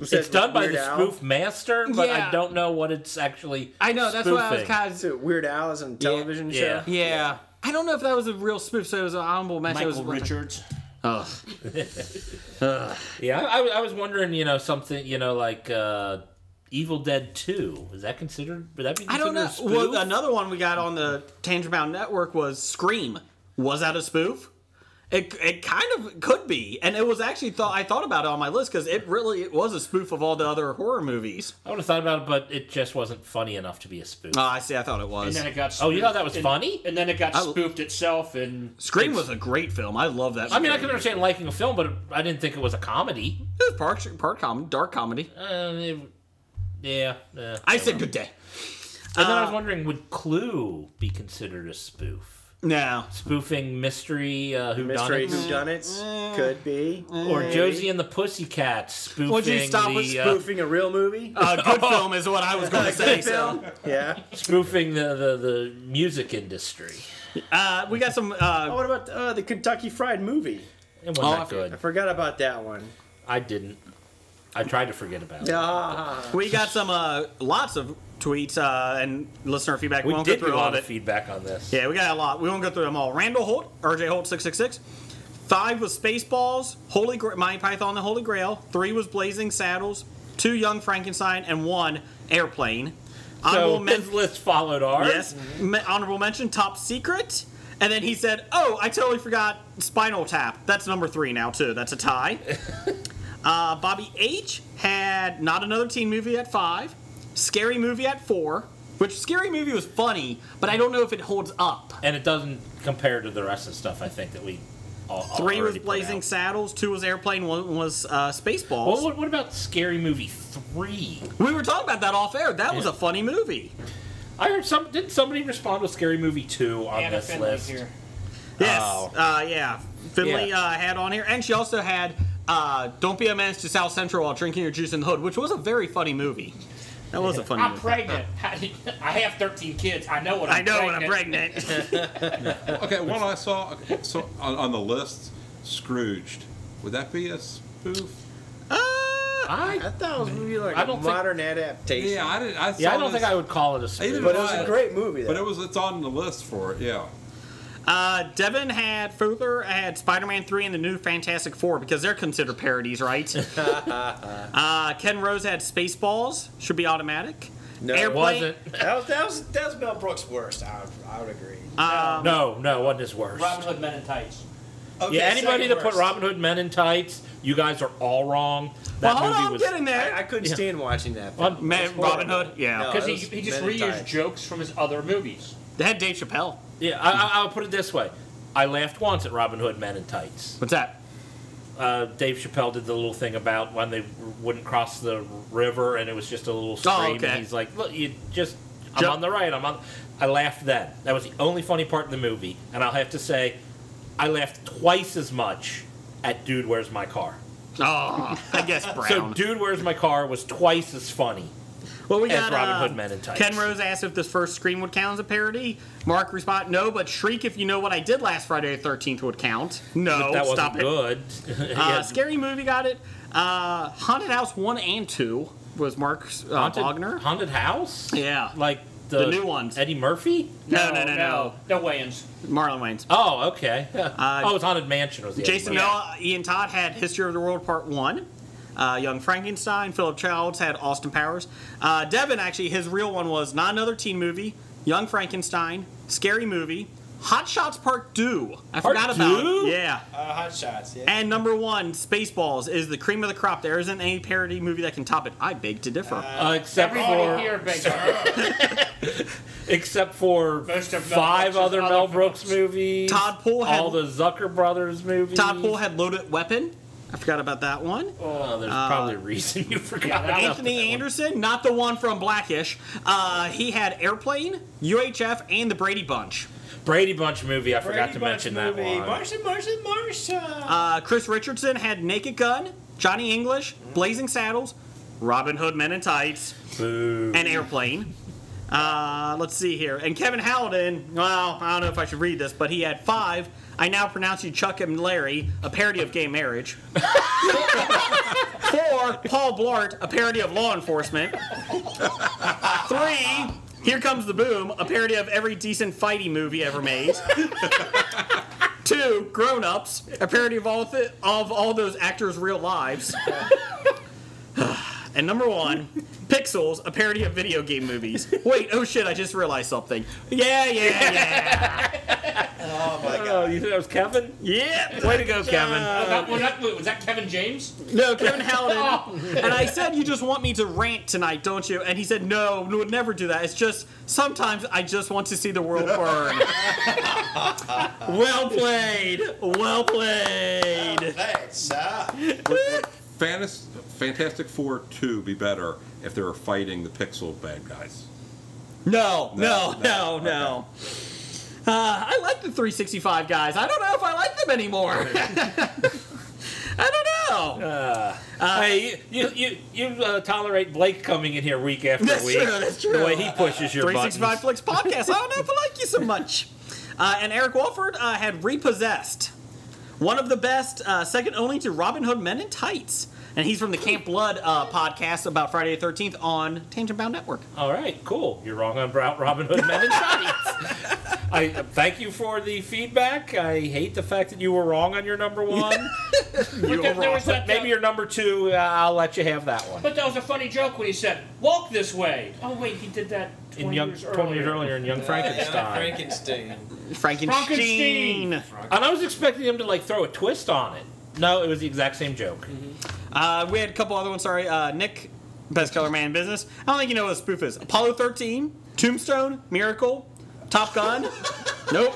It's done by the spoof master, but Yeah. I don't know what it's actually. I know, that's spoofing. what I was kind of. So Weird Al is on a television show. Yeah. I don't know if that was a real spoof, so it was an honorable mention. Michael Richards. Ugh. Yeah, I was wondering, something, like Evil Dead 2. Is that considered? Would that be I considered don't know. a spoof? Well, another one we got on the Tangent Bound Network was Scream. Was that a spoof? It kind of could be, and it was actually I thought about it on my list because it was a spoof of all the other horror movies. I would have thought about it, but it just wasn't funny enough to be a spoof. Oh, I see. I thought it was. And then it got spoofed. Oh, you thought that was funny? And then it got spoofed itself. And Scream was a great film. I love that. I mean, I can understand liking a film, but I didn't think it was a comedy. It was part comedy, dark comedy. Yeah. I said good day. And then I was wondering, would Clue be considered a spoof? No. Spoofing Mystery Mystery Whodunits? Whodunits could be. Or Josie and the Pussycats spoofing Would you stop with spoofing a real movie? Good film is what I was going to say. Film? Yeah. Spoofing the music industry. We got some... what about the Kentucky Fried Movie? It wasn't that good. I forgot about that one. I didn't. I tried to forget about it. We got some lots of tweets and listener feedback. We won't did go through get a all lot of of it. feedback on this. Yeah, we got a lot. We won't go through them all. Randall Holt, RJ Holt 666. 5 was Spaceballs, Monty Python and the Holy Grail. 3 was Blazing Saddles. 2 Young Frankenstein, and 1 Airplane. So his list followed ours. Yes. Honorable mention, Top Secret. And then he said, "Oh, I totally forgot Spinal Tap. That's number 3 now too. That's a tie." Bobby H had Not Another Teen Movie at 5, Scary Movie at 4, which Scary Movie was funny, but I don't know if it holds up. And it doesn't compare to the rest of the stuff, I think, that we all 3 was already put Blazing out. Saddles, 2 was Airplane, 1 was Spaceballs. Well, what about Scary Movie 3? We were talking about that off air. That was a funny movie. I heard didn't somebody respond with Scary Movie 2 on Anna this Finley's list? here. Yes. Oh. Yeah. Finley had on here. And she also had Don't Be a Menace to South Central While Drinking Your Juice in the Hood, which was a very funny movie. That was a funny I'm movie. pregnant. I have 13 kids. I know when I'm pregnant. Okay, one I saw on the list, Scrooged. Would that be a spoof? I thought it was maybe like I a don't think- modern adaptation. Yeah, I didn't. I don't think I would call it a spoof. But it was a great movie, though. But it's on the list for it. Yeah. Devin had Futher had Spider-Man 3 and the new Fantastic Four because they're considered parodies, right? Ken Rose had Spaceballs, should be automatic. No, Airplane, it wasn't. That was Mel Brooks' worst. I would agree. No, it wasn't his worst. Robin Hood Men in Tights. Okay, Yeah, anybody that second put worst. Robin Hood Men in Tights, you guys are all wrong. That Well, hold movie on, was. I'm getting there. I couldn't stand watching that film. Robin Hood, yeah. No, Because it was he just Men in reused Tights. jokes from his other movies. They had Dave Chappelle. Yeah, I'll put it this way. I laughed once at Robin Hood Men in Tights. What's that? Dave Chappelle did the little thing about when they wouldn't cross the river and it was just a little stream. Oh, okay. And he's like, look, I'm on the right. I laughed then. That was the only funny part in the movie. And I'll have to say, I laughed twice as much at Dude, Where's My Car? Oh, I guess Brown. So Dude, Where's My Car was twice as funny. Well, we as got Robin Hood Men in Tights. Ken Rose asked if this first Scream would count as a parody. Mark responded, no, but Shriek If You Know What I Did Last Friday the 13th would count. No, But that stop wasn't it. good. Yeah. Scary Movie got it. Haunted House 1 and 2 was Mark's Wagner. Haunted House? Yeah. Like The new ones. Eddie Murphy? No. No Wayans. Marlon Wayans. Oh, okay. It's Haunted Mansion was the Jason Eddie Murphy. Noah, Ian Todd had History of the World Part 1. Young Frankenstein. Philip Childs had Austin Powers. Devin, actually, his real one was Not Another Teen Movie, Young Frankenstein, Scary Movie, Hot Shots Part 2. I forgot about it. Yeah. Hot Shots, yeah. And number 1, Spaceballs, is the cream of the crop. There isn't any parody movie that can top it. I beg to differ. Except for 5 other Mel Brooks movies. Todd Poole had all the Zucker Brothers movies. Todd Poole had Loaded Weapon. I forgot about that one. Oh, there's probably a reason you forgot about Anthony Anderson, not the one from Blackish. He had Airplane, UHF, and the Brady Bunch. Brady Bunch movie, I forgot to mention that one. Marsha. Chris Richardson had Naked Gun, Johnny English, Blazing Saddles, Robin Hood Men in Tights, Boo. and Airplane. Let's see here. And Kevin Hallinan, well, I don't know if I should read this, but he had 5. I Now Pronounce You Chuck and Larry, a parody of gay marriage. 4, Paul Blart, a parody of Law Enforcement. 3, Here Comes the Boom, a parody of every decent fighting movie ever made. 2, Grown Ups, a parody of all those actors' real lives. And number 1, Pixels, a parody of video game movies. Wait, oh shit, I just realized something. Yeah. Oh my god. You think that was Kevin? Yeah. Way to go, Kevin. Was that Kevin James? No, Kevin Hallinan. And I said, you just want me to rant tonight, don't you? And he said, no, we would never do that. It's just, sometimes I just want to see the world burn. Well played. Well played. Thanks. Fantastic Four 2 be better if they were fighting the Pixel bad guys? No. I like the 365 guys. I don't know if I like them anymore. I don't know. Hey, you tolerate Blake coming in here week after week. That's true. The way he pushes your 365 Flicks podcast. I don't know if I like you so much. And Eric Walford had Repossessed. One of the best, second only to Robin Hood Men in Tights. And he's from the Camp Blood podcast about Friday the 13th on Tangent Bound Network. All right, cool. You're wrong on Robin Hood Men in Tights. I thank you for the feedback. I hate the fact that you were wrong on your number 1. You were wrong. Maybe your number 2, I'll let you have that one. But that was a funny joke when he said, walk this way. Oh, wait, he did that 20 years earlier in Young Frankenstein. Frankenstein. And I was expecting him to throw a twist on it. No, it was the exact same joke. We had a couple other ones, sorry. Nick, Best Color Man in Business. I don't think you know what a spoof is. Apollo 13, Tombstone, Miracle, Top Gun. Nope.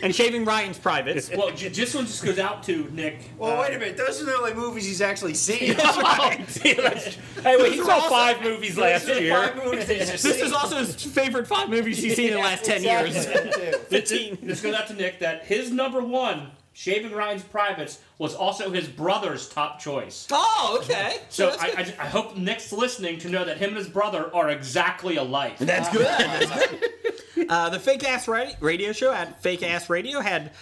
And Shaving Ryan's Privates. Well, this one just goes out to Nick. Well, wait a minute. Those are the only movies he's actually seen. Hey, wait, he saw 5 movies last year. This is also his favorite 5 movies he's seen in the last 10 years. 15. This goes out to Nick that his number 1, Shaving Ryan's Privates, was also his brother's top choice. Oh, okay. So I hope Nick's listening to know that him and his brother are exactly alike. That's good. The Fake Ass Radio Show at Fake Ass Radio had,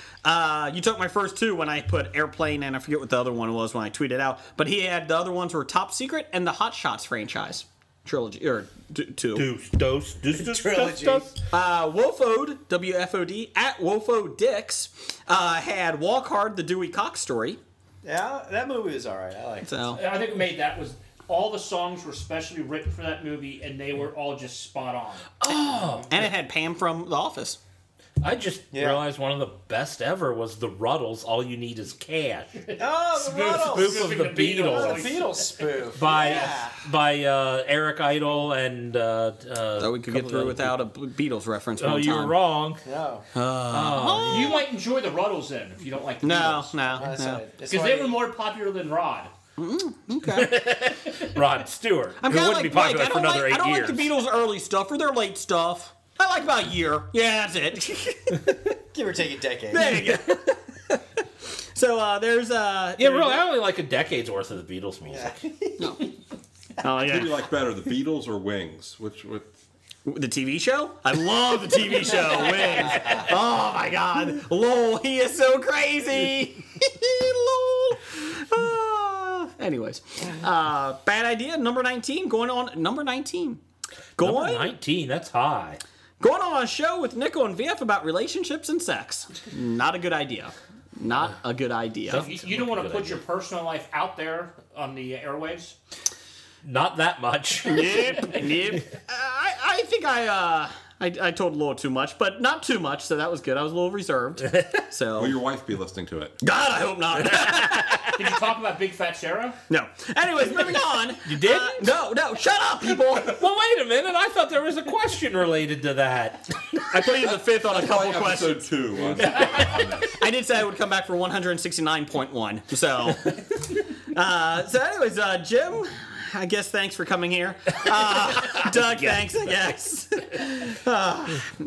you took my first 2 when I put Airplane, and I forget what the other one was when I tweeted out, but he had the other ones were Top Secret and the Hot Shots franchise. Trilogy, or 2. Trilogy. Wofode, WFOD, at WofoDix, had Walk Hard, the Dewey Cox story. Yeah, that movie was alright. I liked it. So, I think that was all the songs were specially written for that movie, and they were all just spot on. Oh, and it had Pam from The Office. I just realized one of the best ever was the Ruddles. All You Need Is Cash. Oh, the Ruddles. Spoof of the Beatles. The Beatles spoof. By Eric Idle and. So we could get through without a Beatles reference. Oh, you were wrong. No. You might enjoy the Ruddles then if you don't like the Beatles. No. Because they were more popular than Rod. Okay. Rod Stewart. I'm who wouldn't be popular for another 8 years. I don't like the Beatles' early stuff or their late stuff. I like about a year. Yeah, that's it. Give or take a decade. There you go. So there's really, I only like a decade's worth of the Beatles music. No. Oh yeah. Who do you like better, the Beatles or Wings? Which? The TV show? I love the TV show, Wings. Oh my god. Lol, he is so crazy. Lol. Anyways. Bad idea, number 19. Going on number 19. Number 19, that's high. Going on a show with Nico and VF about relationships and sex. Not a good idea. Not a good idea. You don't want to put your personal life out there on the airwaves? Not that much. Nope. I think I I told a little too much, but not too much, so that was good. I was a little reserved. So will your wife be listening to it? God, I hope not. Did you talk about Big Fat Sarah? No. Anyways, moving on. You did? No. Shut up, people. Well, wait a minute. I thought there was a question related to that. I put you in the fifth on a couple questions. Episode 2. I did say I would come back for 169.1. So, anyways, Jim, I guess thanks for coming here. Doug, thanks, I guess.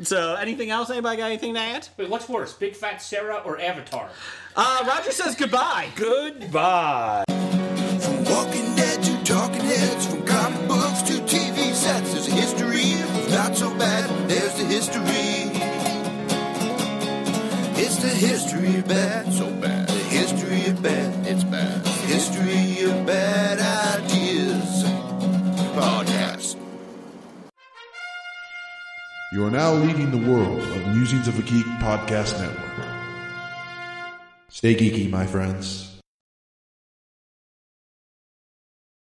So, anything else? Anybody got anything to add? Wait, what's worse, Big Fat Sarah or Avatar? Roger says goodbye. Goodbye. From Walking Dead to Talking Heads, from comic books to TV sets, there's a history of not so bad. There's the history. It's the history of bad, so bad. The history of bad, it's bad. The history of bad ideas. Podcast. You are now leading the world of Musings of a Geek Podcast Network. Stay geeky, my friends.